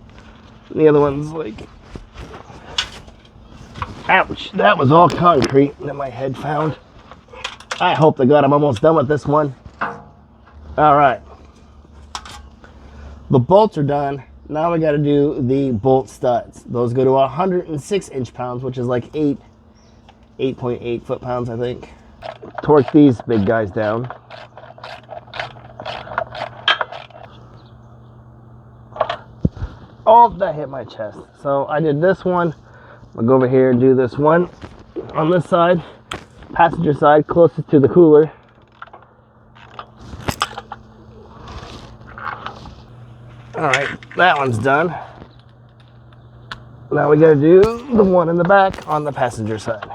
the other one's like, ouch, that was all concrete that my head found. I hope to God I'm almost done with this one. All right, the bolts are done. Now we got to do the bolt studs. Those go to 106 inch-pounds, which is like 8.8 foot-pounds, I think. Torque these big guys down. Oh, that hit my chest. So I did this one. I'll go over here and do this one on this side, passenger side, closest to the cooler. All right, that one's done. Now we gotta do the one in the back on the passenger side.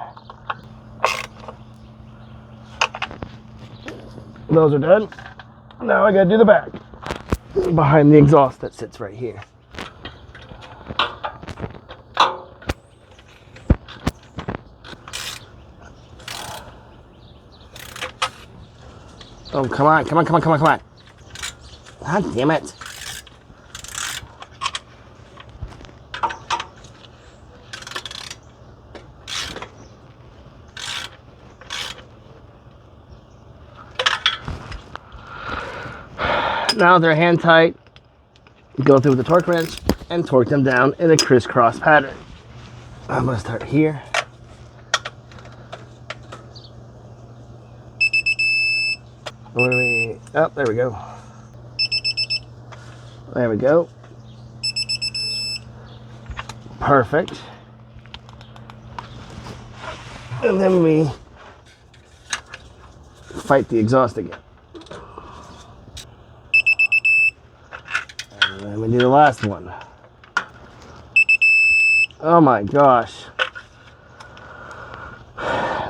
Those are done. Now I gotta do the back, behind the exhaust that sits right here. Oh, come on, come on, come on, come on, come on. God damn it. Now they're hand tight. Go through with the torque wrench and torque them down in a crisscross pattern. I'm gonna start here. Oh, there we go. There we go. Perfect. And then we fight the exhaust again. And then we do the last one. Oh my gosh.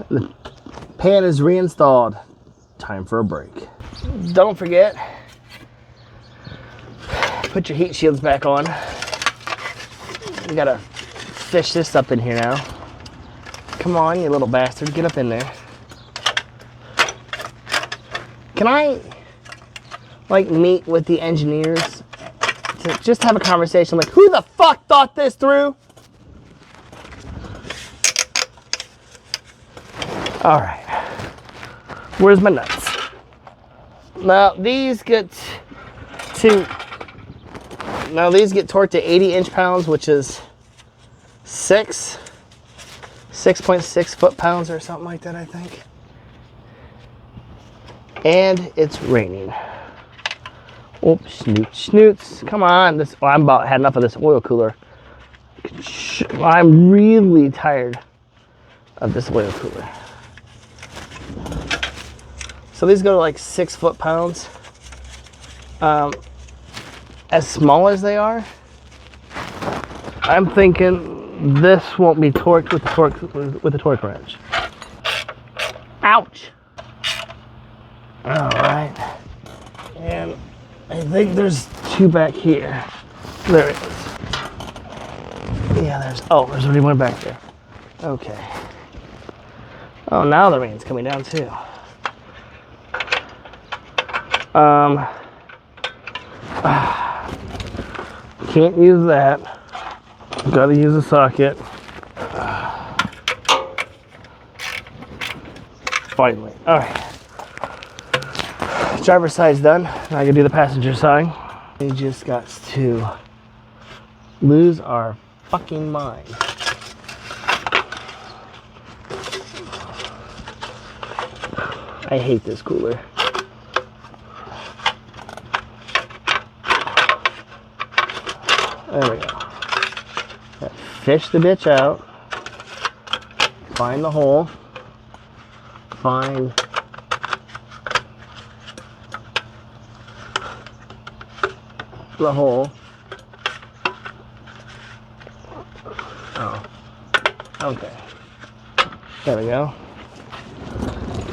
The pan is reinstalled. Time for a break. Don't forget, put your heat shields back on. You gotta fish this up in here now. Come on, you little bastard, get up in there. Can I, like, meet with the engineers to just have a conversation like, who the fuck thought this through? All right, where's my nuts? Now these get torqued to 80 inch-pounds, which is 6.6 foot-pounds or something like that, I think. And it's raining. Oops, snoots. Come on, I'm about had enough of this oil cooler. I'm really tired of this oil cooler. So these go to like 6 foot-pounds. As small as they are, I'm thinking this won't be torqued with the torque wrench. Ouch! All right, and I think there's two back here. There it is. Yeah, there's already one back there. Okay. Oh, now the rain's coming down too. Can't use that. Gotta use a socket. Finally. All right. Driver's side's done. Now I can do the passenger side. We just got to lose our fucking mind. I hate this cooler. There we go. Fish the bitch out. Find the hole. Find the hole. Oh. Okay. There we go.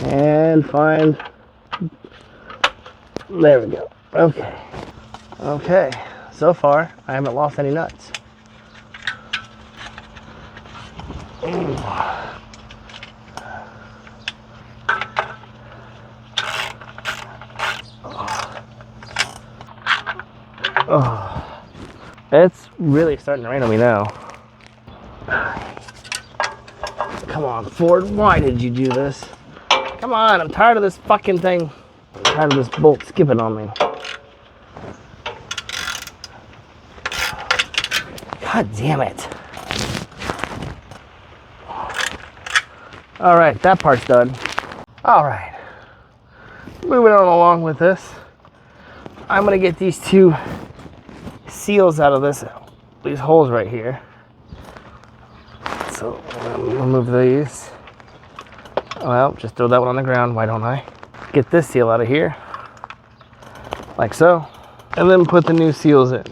And find. There we go. Okay. Okay. So far, I haven't lost any nuts. It's really starting to rain on me now. Come on, Ford, why did you do this? Come on, I'm tired of this fucking thing. I'm tired of this bolt skipping on me. God damn it. All right, that part's done. All right, moving on along with this. I'm gonna get these two seals out of these holes right here. So I'm gonna move these. Well, just throw that one on the ground, why don't I? Get this seal out of here, like so, and then put the new seals in.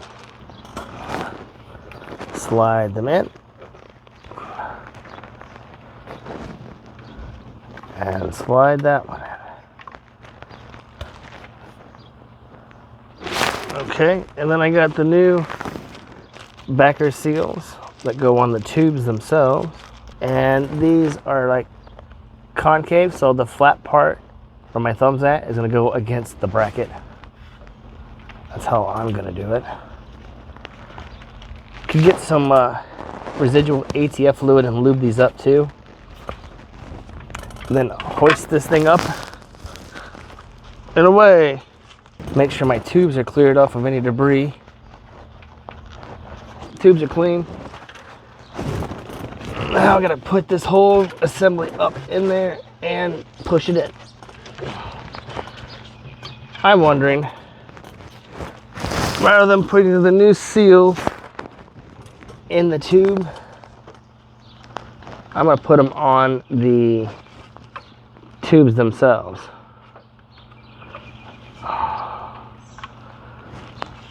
Slide them in. And slide that one in. Okay, and then I got the new backer seals that go on the tubes themselves. And these are like concave, so the flat part where my thumb's at is gonna go against the bracket. That's how I'm gonna do it. Could get some residual ATF fluid and lube these up too. And then hoist this thing up and away. Make sure my tubes are cleared off of any debris. Tubes are clean. Now I gotta put this whole assembly up in there and push it in. I'm wondering, rather than putting the new seal in the tube, I'm gonna put them on the tubes themselves.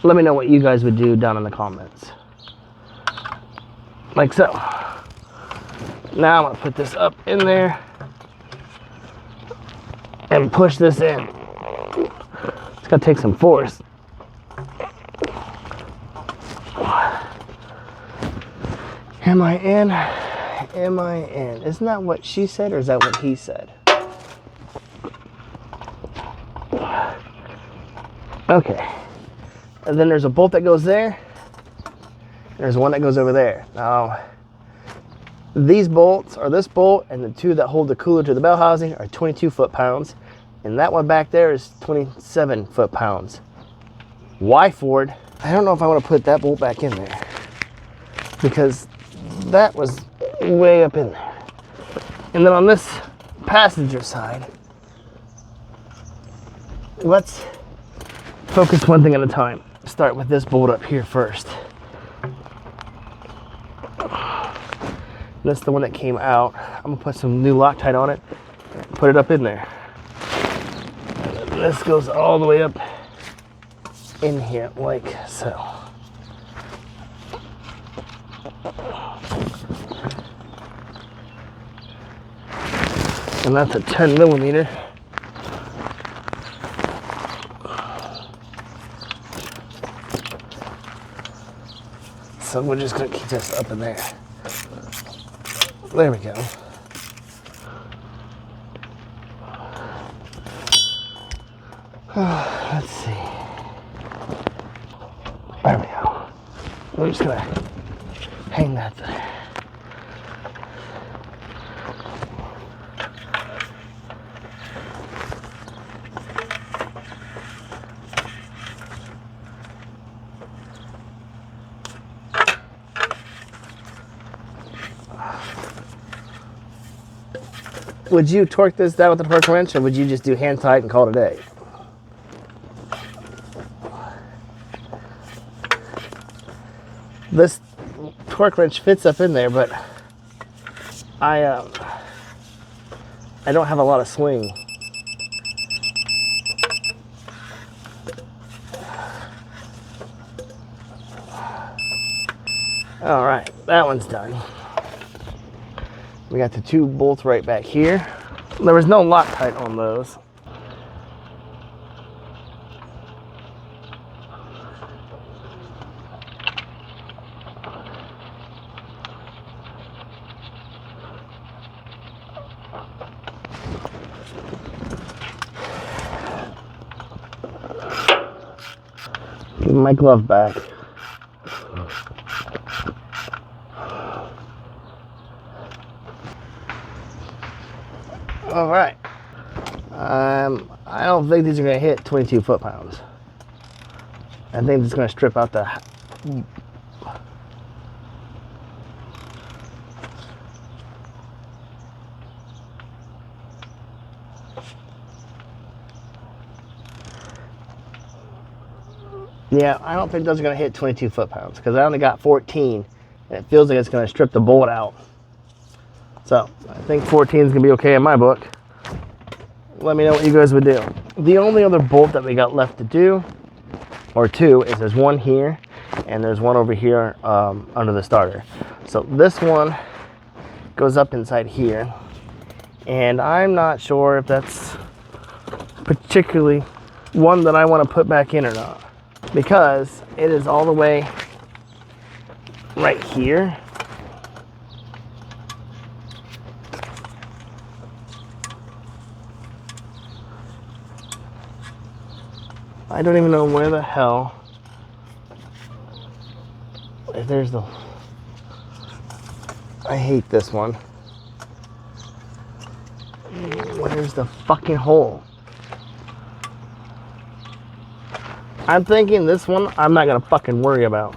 Let me know what you guys would do down in the comments. Like so. Now I'm gonna put this up in there and push this in. It's gonna take some force. Am I in? Am I in? Isn't that what she said, or is that what he said? Okay. And then there's a bolt that goes there. There's one that goes over there. Now, these bolts, or this bolt and the two that hold the cooler to the bell housing, are 22 foot-pounds. And that one back there is 27 foot-pounds. Why, Ford? I don't know if I want to put that bolt back in there, because that was way up in there. And then on this passenger side, let's focus one thing at a time. Start with this bolt up here first. That's the one that came out. I'm gonna put some new Loctite on it, put it up in there. And then this goes all the way up in here, like so. And that's a 10 millimeter. So we're just gonna keep this up in there. There we go. Let's see. There we go. We're just gonna hang that there. Would you torque this down with the torque wrench, or would you just do hand tight and call it a day? This torque wrench fits up in there, but I don't have a lot of swing. All right, that one's done. We got the two bolts right back here. There was no Loctite on those. Give my glove back. All right. I don't think these are going to hit 22 foot-pounds. I think it's going to strip out the... Yeah, I don't think those are going to hit 22 foot-pounds because I only got 14, and it feels like it's going to strip the bolt out. So I think 14 is going to be okay in my book. Let me know what you guys would do. The only other bolt that we got left to do, or two, is there's one here and there's one over here under the starter. So this one goes up inside here, and I'm not sure if that's particularly one that I want to put back in or not, because it is all the way right here. I don't even know where the hell. There's the... I hate this one. Where's the fucking hole? I'm thinking this one I'm not gonna fucking worry about.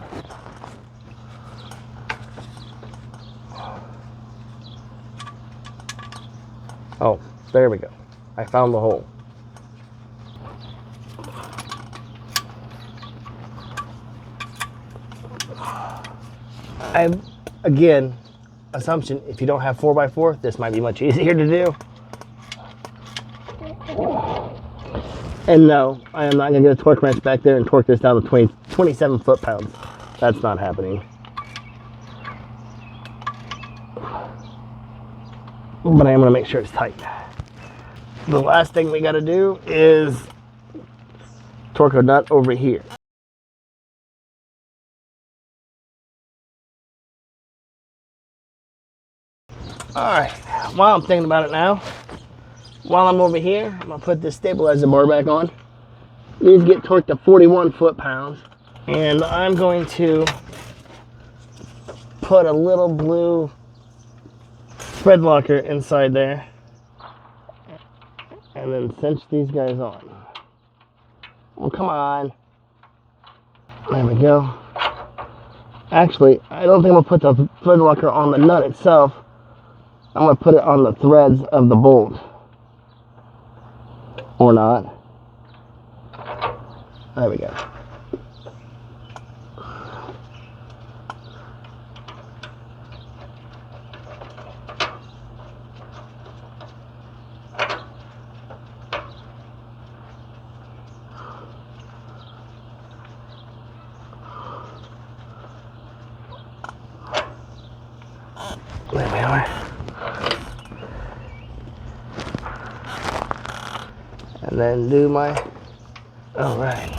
Oh, there we go. I found the hole. Again, assumption, if you don't have 4x4, this might be much easier to do. And no, I am not going to get a torque wrench back there and torque this down to 27 foot-pounds. That's not happening. But I am going to make sure it's tight. The last thing we got to do is torque a nut over here. Alright, while I'm thinking about it now, while I'm over here, I'm going to put this stabilizer bar back on. These get torqued to 41 foot-pounds. And I'm going to put a little blue thread locker inside there. And then cinch these guys on. Oh, come on. There we go. Actually, I don't think I'm going to put the thread locker on the nut itself. I'm going to put it on the threads of the bolt. Or not. There we go. There we are. And then do my... All right.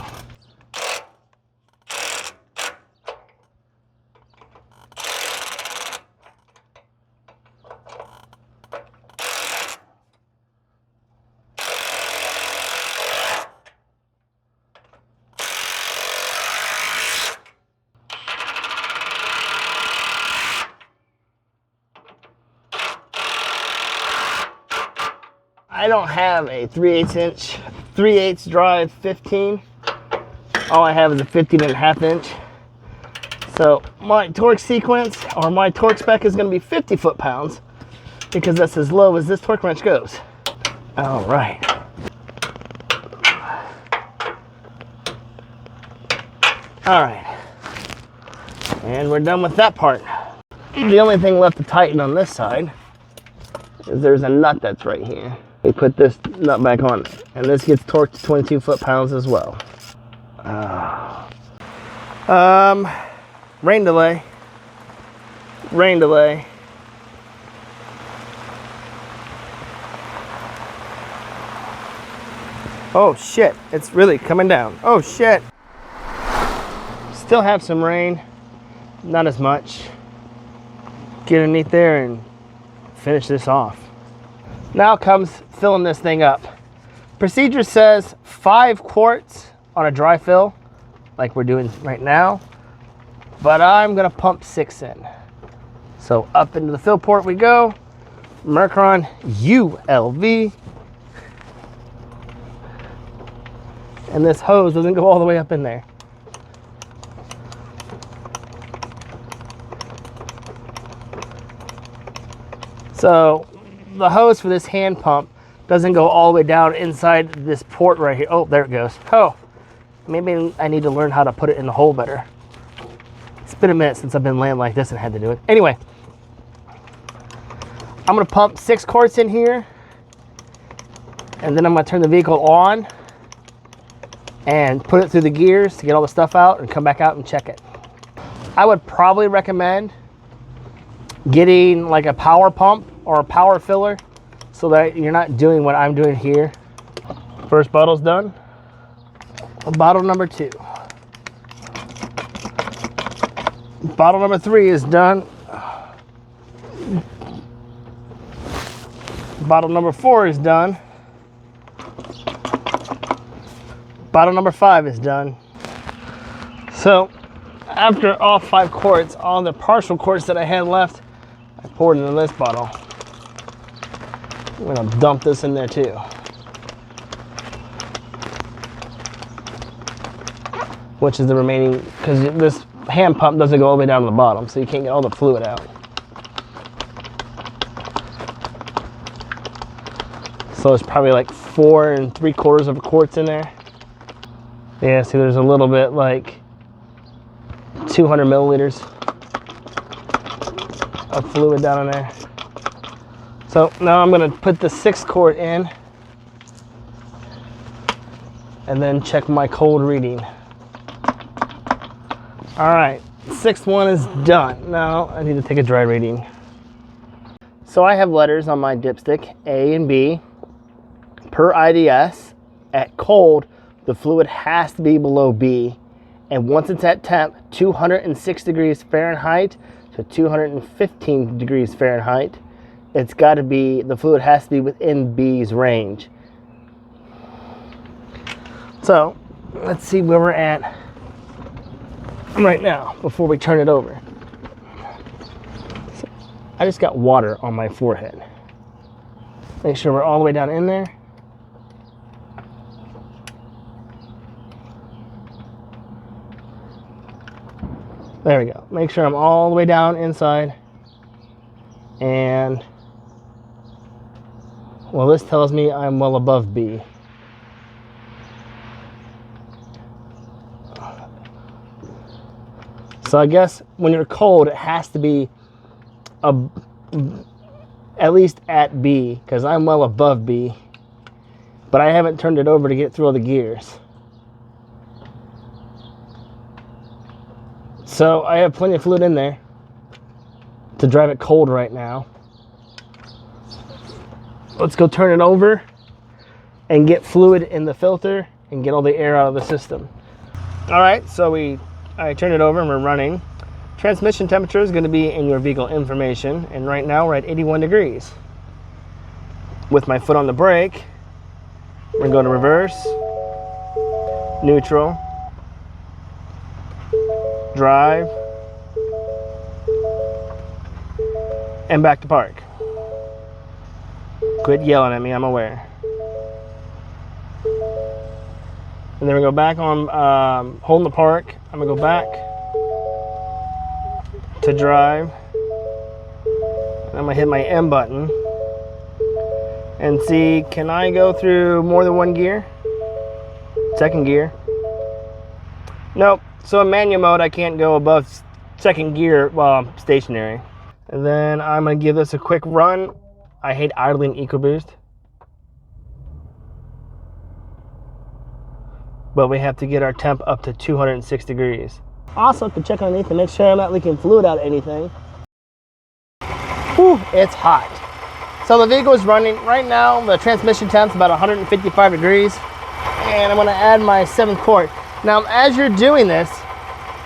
I don't have a 3/8 drive 15. All I have is a 15.5 inch. So my torque sequence, or my torque spec, is going to be 50 foot-pounds because that's as low as this torque wrench goes. All right. All right. And we're done with that part. The only thing left to tighten on this side is there's a nut that's right here. We put this nut back on, and this gets torqued to 22 foot-pounds as well. Rain delay. Rain delay. Oh shit, it's really coming down. Oh shit. Still have some rain, not as much. Get underneath there and finish this off. Now comes filling this thing up. Procedure says 5 quarts on a dry fill, like we're doing right now, but I'm gonna pump 6 in. So up into the fill port we go, Mercon ULV. And this hose doesn't go all the way up in there. So the hose for this hand pump doesn't go all the way down inside this port right here. Oh, there it goes. Oh, maybe I need to learn how to put it in the hole better. It's been a minute since I've been laying like this and had to do it. Anyway, I'm gonna pump 6 quarts in here, and then I'm gonna turn the vehicle on and put it through the gears to get all the stuff out and come back out and check it. I would probably recommend getting like a power pump or a power filler so that you're not doing what I'm doing here. First bottle's done. Bottle number 2. Bottle number 3 is done. Bottle number 4 is done. Bottle number 5 is done. So after all 5 quarts, all the partial quarts that I had left, I poured into this bottle. I'm gonna dump this in there too. Which is the remaining, because this hand pump doesn't go all the way down to the bottom, so you can't get all the fluid out. So it's probably like 4 3/4 of a quarts in there. Yeah, see there's a little bit like 200 milliliters of fluid down in there. So now I'm gonna put the 6th quart in and then check my cold reading. All right, 6th one is done. Now I need to take a dry reading. So I have letters on my dipstick, A and B. Per IDS, at cold, the fluid has to be below B. And once it's at temp, 206 degrees Fahrenheit to 215 degrees Fahrenheit, it's got to be, the fluid has to be within B's range. So let's see where we're at right now before we turn it over. So I just got water on my forehead. Make sure we're all the way down in there. There we go. Make sure I'm all the way down inside. And, well, this tells me I'm well above B. So I guess when you're cold, it has to be at least at B, because I'm well above B. But I haven't turned it over to get through all the gears. So I have plenty of fluid in there to drive it cold right now. Let's go turn it over and get fluid in the filter and get all the air out of the system. All right, so I turned it over and we're running. Transmission temperature is going to be in your vehicle information, and right now we're at 81 degrees. With my foot on the brake, we're going to go to reverse, neutral, drive, and back to park. Quit yelling at me, I'm aware. And then we go back on holding the park. I'm gonna go back to drive. I'm gonna hit my M button and see, can I go through more than one gear? 2nd gear. Nope. So in manual mode, I can't go above 2nd gear while I'm stationary. And then I'm gonna give this a quick run. I hate idling EcoBoost, but we have to get our temp up to 206 degrees. Also have to check underneath to make sure I'm not leaking fluid out of anything. Whew, it's hot. So the vehicle is running right now. The transmission temp's about 155 degrees, and I'm gonna add my 7th quart. Now, as you're doing this,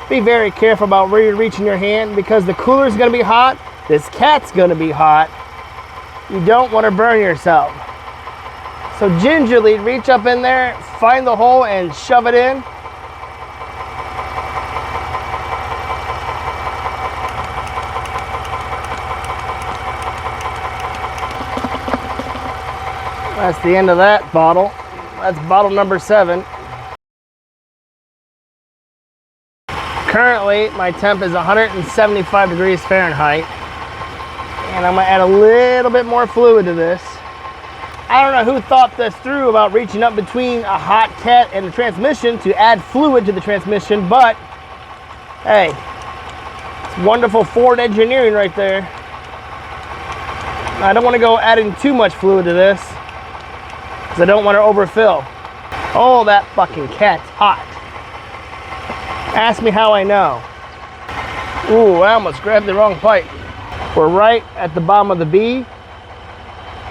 be very careful about where you're reaching your hand, because the cooler is going to be hot. This cat's going to be hot. You don't want to burn yourself. So gingerly reach up in there, find the hole, and shove it in. That's the end of that bottle. That's bottle number 7. Currently, my temp is 175 degrees Fahrenheit. And I'm gonna add a little bit more fluid to this. I don't know who thought this through about reaching up between a hot cat and the transmission to add fluid to the transmission, but hey, it's wonderful Ford engineering right there. I don't want to go adding too much fluid to this because I don't want to overfill. Oh, that fucking cat's hot. Ask me how I know. Ooh, I almost grabbed the wrong pipe. We're right at the bottom of the B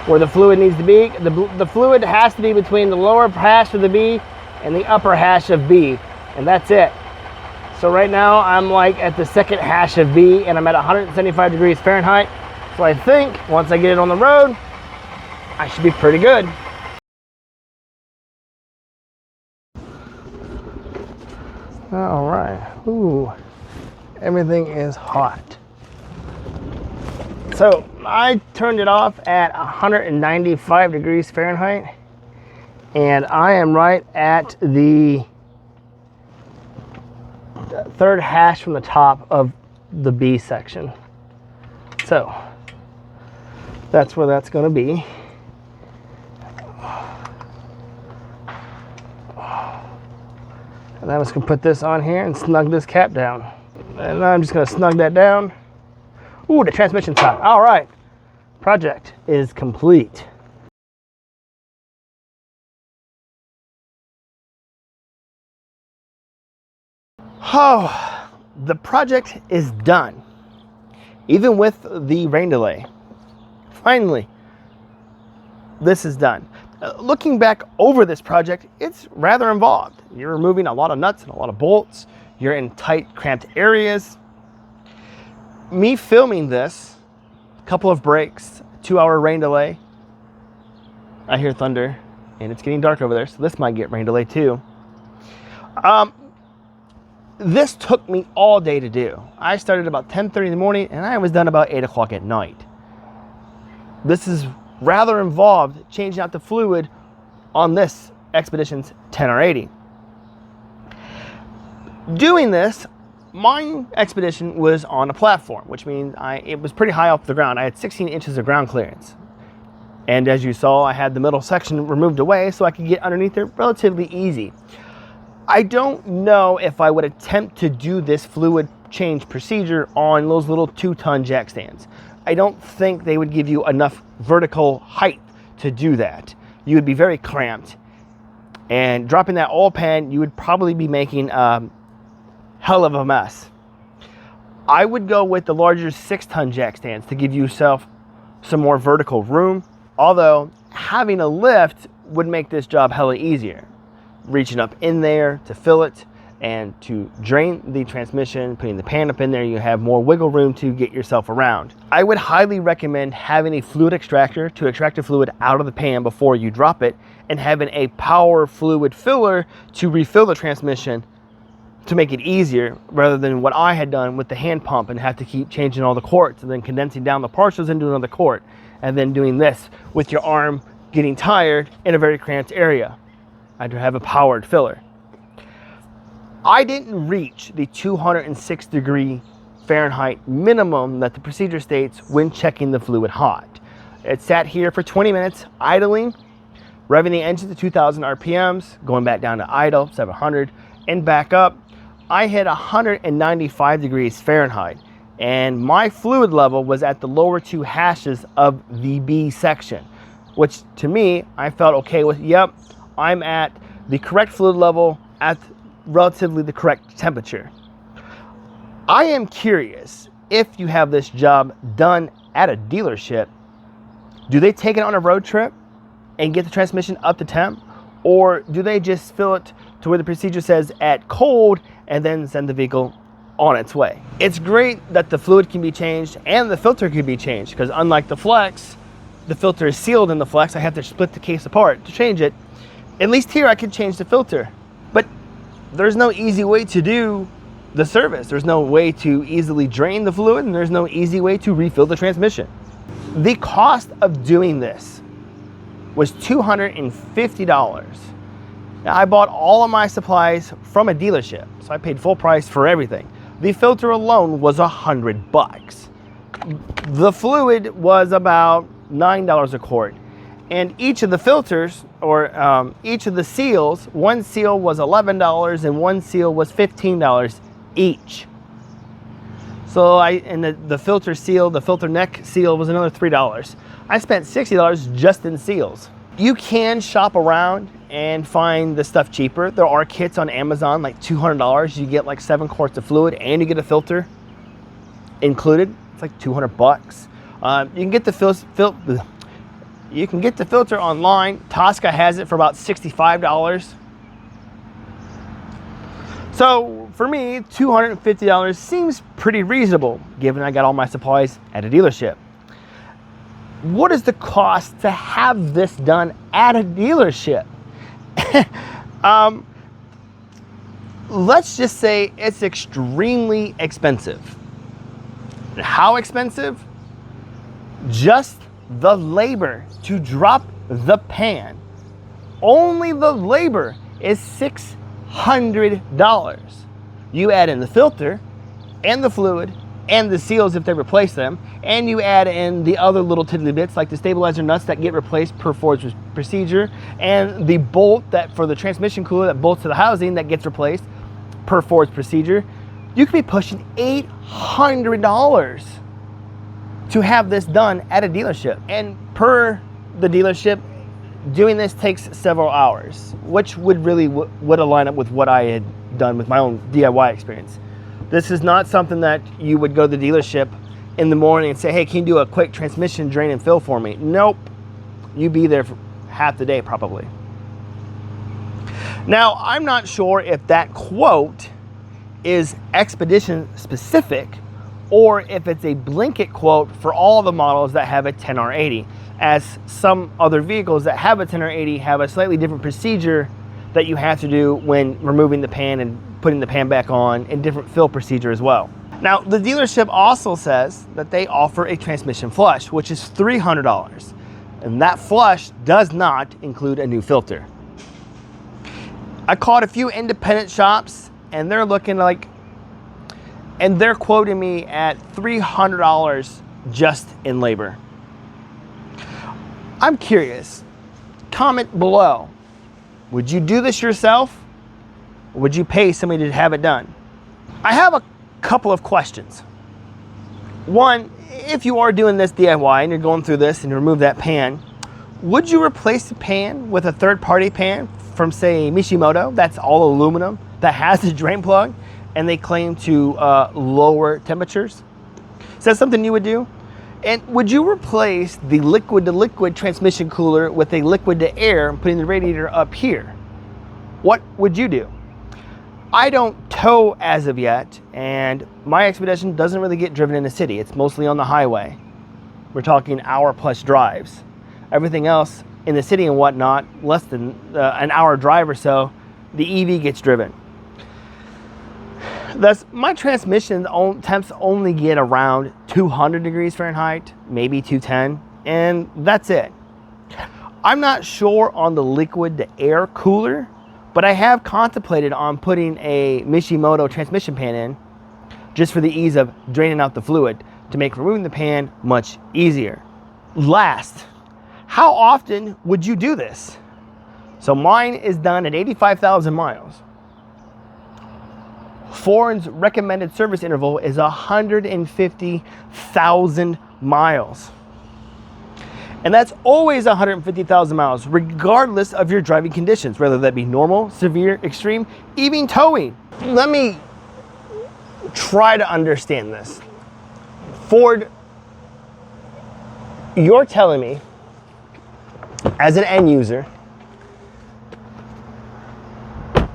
where the fluid needs to be. The fluid has to be between the lower hash of the B and the upper hash of B, and that's it. So right now I'm like at the second hash of B and I'm at 175 degrees Fahrenheit. So I think once I get it on the road, I should be pretty good. All right, ooh, everything is hot. So I turned it off at 195 degrees Fahrenheit, and I am right at the third hash from the top of the B section. So that's where that's going to be. And I'm just going to put this on here and snug this cap down. And I'm just going to snug that down. Ooh, the transmission's hot. All right, project is complete. Oh, the project is done. Even with the rain delay. Finally, this is done. Looking back over this project, it's rather involved. You're removing a lot of nuts and a lot of bolts. You're in tight, cramped areas. Me filming this, a couple of breaks, 2-hour rain delay. I hear thunder, and it's getting dark over there, so this might get rain delay too. This took me all day to do. I started about 10:30 in the morning, and I was done about 8 o'clock at night. This is rather involved, changing out the fluid on this Expedition's 10R80. Doing this, my Expedition was on a platform, which means it was pretty high off the ground. I had 16 inches of ground clearance. And as you saw, I had the middle section removed away so I could get underneath it relatively easy. I don't know if I would attempt to do this fluid change procedure on those little 2-ton jack stands. I don't think they would give you enough vertical height to do that. You would be very cramped. And dropping that oil pan, you would probably be making hell of a mess. I would go with the larger 6-ton jack stands to give yourself some more vertical room, although having a lift would make this job hella easier. Reaching up in there to fill it and to drain the transmission, putting the pan up in there, you have more wiggle room to get yourself around. I would highly recommend having a fluid extractor to extract the fluid out of the pan before you drop it, and having a power fluid filler to refill the transmission to make it easier, rather than what I had done with the hand pump and have to keep changing all the quarts and then condensing down the partials into another quart, and then doing this with your arm getting tired in a very cramped area. I'd have a powered filler. I didn't reach the 206 degree Fahrenheit minimum that the procedure states when checking the fluid hot. It sat here for 20 minutes idling, revving the engine to 2,000 RPMs, going back down to idle, 700, and back up. I hit 195 degrees Fahrenheit, and my fluid level was at the lower 2 hashes of the B section, which to me, I felt okay with. Yep, I'm at the correct fluid level at relatively the correct temperature. I am curious, if you have this job done at a dealership, do they take it on a road trip and get the transmission up to temp? Or do they just fill it to where the procedure says at cold and then send the vehicle on its way? It's great that the fluid can be changed and the filter can be changed, because unlike the Flex, the filter is sealed in the Flex. I have to split the case apart to change it. At least here I could change the filter. But there's no easy way to do the service. There's no way to easily drain the fluid, and there's no easy way to refill the transmission. The cost of doing this was $250. Now, I bought all of my supplies from a dealership, so I paid full price for everything. The filter alone was $100. The fluid was about $9 a quart. And each of the filters, or each of the seals, one seal was $11 and one seal was $15 each. So the filter seal, the filter neck seal was another $3. I spent $60 just in seals. You can shop around and find the stuff cheaper. There are kits on Amazon, like $200. You get like 7 quarts of fluid and you get a filter included. It's like $200. You can get the filter online. Tosca has it for about $65. So for me, $250 seems pretty reasonable, given I got all my supplies at a dealership. What is the cost to have this done at a dealership? Let's just say it's extremely expensive. How expensive? Just the labor to drop the pan. Only the labor is $600. You add in the filter and the fluid and the seals if they replace them, and you add in the other little tiddly bits like the stabilizer nuts that get replaced per Ford's procedure, and the bolt that for the transmission cooler that bolts to the housing that gets replaced per Ford's procedure. You could be pushing $800 to have this done at a dealership. And per the dealership, doing this takes several hours, which would align up with what I had done with my own DIY experience. This is not something that you would go to the dealership in the morning and say, hey, can you do a quick transmission drain and fill for me? Nope. You'd be there for half the day probably. Now, I'm not sure if that quote is Expedition specific or if it's a blanket quote for all the models that have a 10R80, as some other vehicles that have a 10R80 have a slightly different procedure that you have to do when removing the pan and putting the pan back on, and different fill procedure as well. Now, the dealership also says that they offer a transmission flush, which is $300, and that flush does not include a new filter. I called a few independent shops, and they're quoting me at $300 just in labor. I'm curious, comment below. Would you do this yourself? Or would you pay somebody to have it done? I have a couple of questions. One, if you are doing this DIY and you're going through this and you remove that pan, would you replace the pan with a third-party pan from, say, Mishimoto that's all aluminum, that has a drain plug, and they claim to lower temperatures? Is that something you would do? And would you replace the liquid-to-liquid transmission cooler with a liquid-to-air, putting the radiator up here? What would you do? I don't tow as of yet, and my Expedition doesn't really get driven in the city. It's mostly on the highway. We're talking hour-plus drives. Everything else in the city and whatnot, less than an hour drive or so, the EV gets driven. Thus, my transmission temps only get around 200 degrees Fahrenheit, maybe 210, and that's it. I'm not sure on the liquid-to-air cooler, but I have contemplated on putting a Mishimoto transmission pan in, just for the ease of draining out the fluid, to make removing the pan much easier. Last, how often would you do this? So mine is done at 85,000 miles. Ford's recommended service interval is 150,000 miles. And that's always 150,000 miles, regardless of your driving conditions, whether that be normal, severe, extreme, even towing. Let me try to understand this. Ford, you're telling me, as an end user,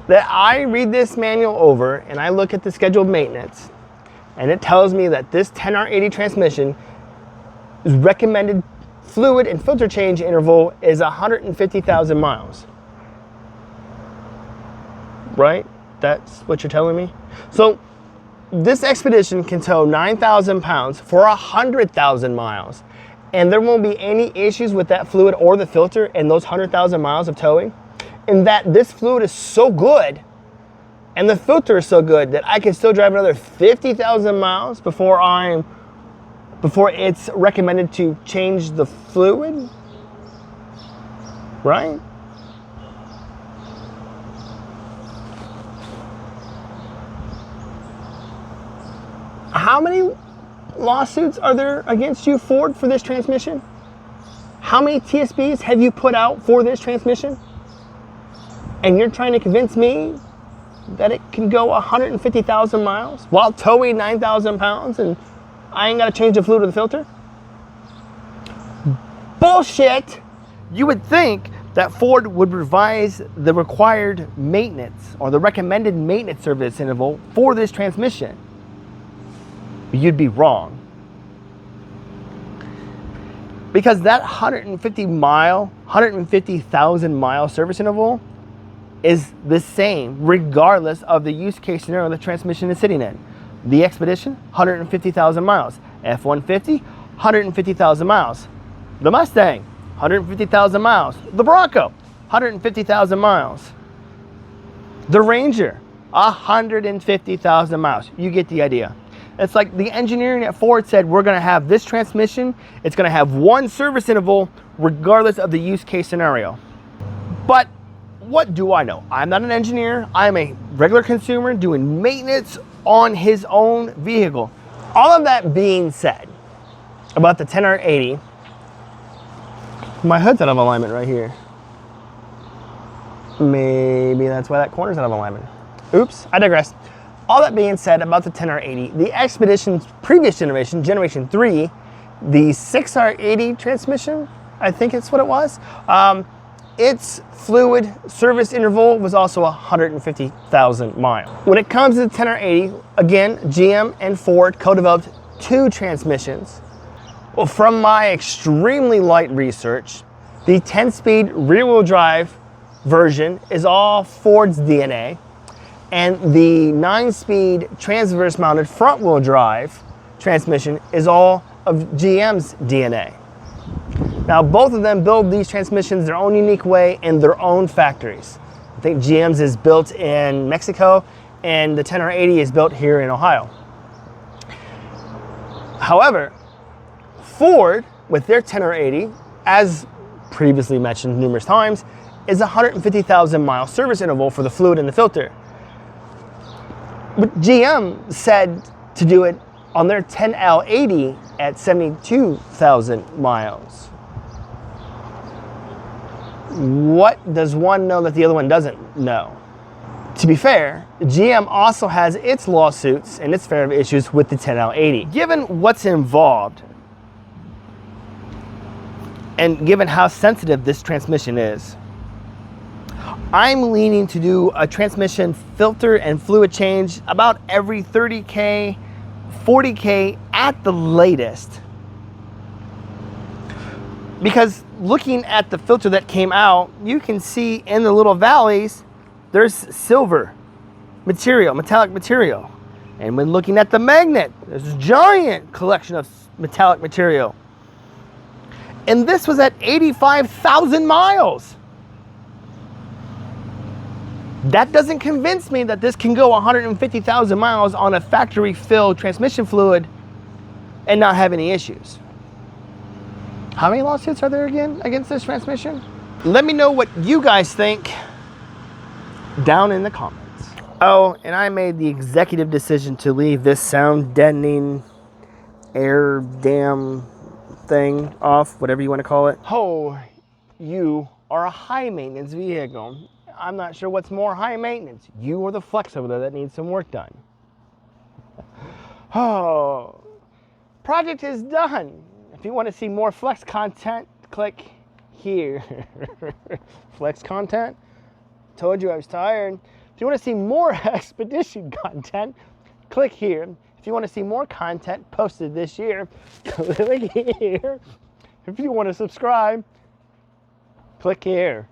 that I read this manual over and I look at the scheduled maintenance, and it tells me that this 10R80 transmission is recommended fluid and filter change interval is 150,000 miles. Right? That's what you're telling me? So this Expedition can tow 9,000 pounds for 100,000 miles. and there won't be any issues with that fluid or the filter in those 100,000 miles of towing, in that this fluid is so good and the filter is so good that I can still drive another 50,000 miles before it's recommended to change the fluid, right? How many lawsuits are there against you, Ford, for this transmission? How many TSBs have you put out for this transmission? And you're trying to convince me that it can go 150,000 miles while towing 9,000 pounds and I ain't got to change the fluid or the filter? Bullshit! You would think that Ford would revise the required maintenance or the recommended maintenance service interval for this transmission. But you'd be wrong. Because that 150,000 mile service interval is the same regardless of the use case scenario the transmission is sitting in. The Expedition, 150,000 miles. F-150, 150,000 miles. The Mustang, 150,000 miles. The Bronco, 150,000 miles. The Ranger, 150,000 miles. You get the idea. It's like the engineering at Ford said, we're gonna have this transmission, it's gonna have one service interval regardless of the use case scenario. But what do I know? I'm not an engineer. I'm a regular consumer doing maintenance on his own vehicle. All of that being said about the 10R80, my hood's out of alignment right here. Maybe that's why that corner's out of alignment. Oops, I digress. All that being said about the 10R80, the Expedition's previous generation, Generation 3, the 6R80 transmission, I think it's what it was, its fluid service interval was also 150,000 miles. When it comes to the 10R80, again, GM and Ford co-developed two transmissions. Well, from my extremely light research, the 10-speed rear-wheel drive version is all Ford's DNA, and the 9-speed transverse-mounted front-wheel drive transmission is all of GM's DNA. Now, both of them build these transmissions their own unique way in their own factories. I think GM's is built in Mexico, and the 10R80 is built here in Ohio. However, Ford, with their 10R80, as previously mentioned numerous times, is a 150,000 mile service interval for the fluid and the filter. But GM said to do it on their 10L80 at 72,000 miles. What does one know that the other one doesn't know? To be fair, GM also has its lawsuits and its fair issues with the 10L80. Given what's involved, and given how sensitive this transmission is, I'm leaning to do a transmission filter and fluid change about every 30K, 40K at the latest. Because looking at the filter that came out, you can see in the little valleys, there's silver material, metallic material. And when looking at the magnet, there's a giant collection of metallic material. And this was at 85,000 miles. That doesn't convince me that this can go 150,000 miles on a factory-filled transmission fluid and not have any issues. How many lawsuits are there again against this transmission? Let me know what you guys think down in the comments. Oh, and I made the executive decision to leave this sound deadening air dam thing off, whatever you want to call it. Oh, you are a high maintenance vehicle. I'm not sure what's more high maintenance, you or the Flex over there that needs some work done. Oh, project is done. If you want to see more Flex content, click here. Flex content? Told you I was tired. If you want to see more Expedition content, click here. If you want to see more content posted this year, click here. If you want to subscribe, click here.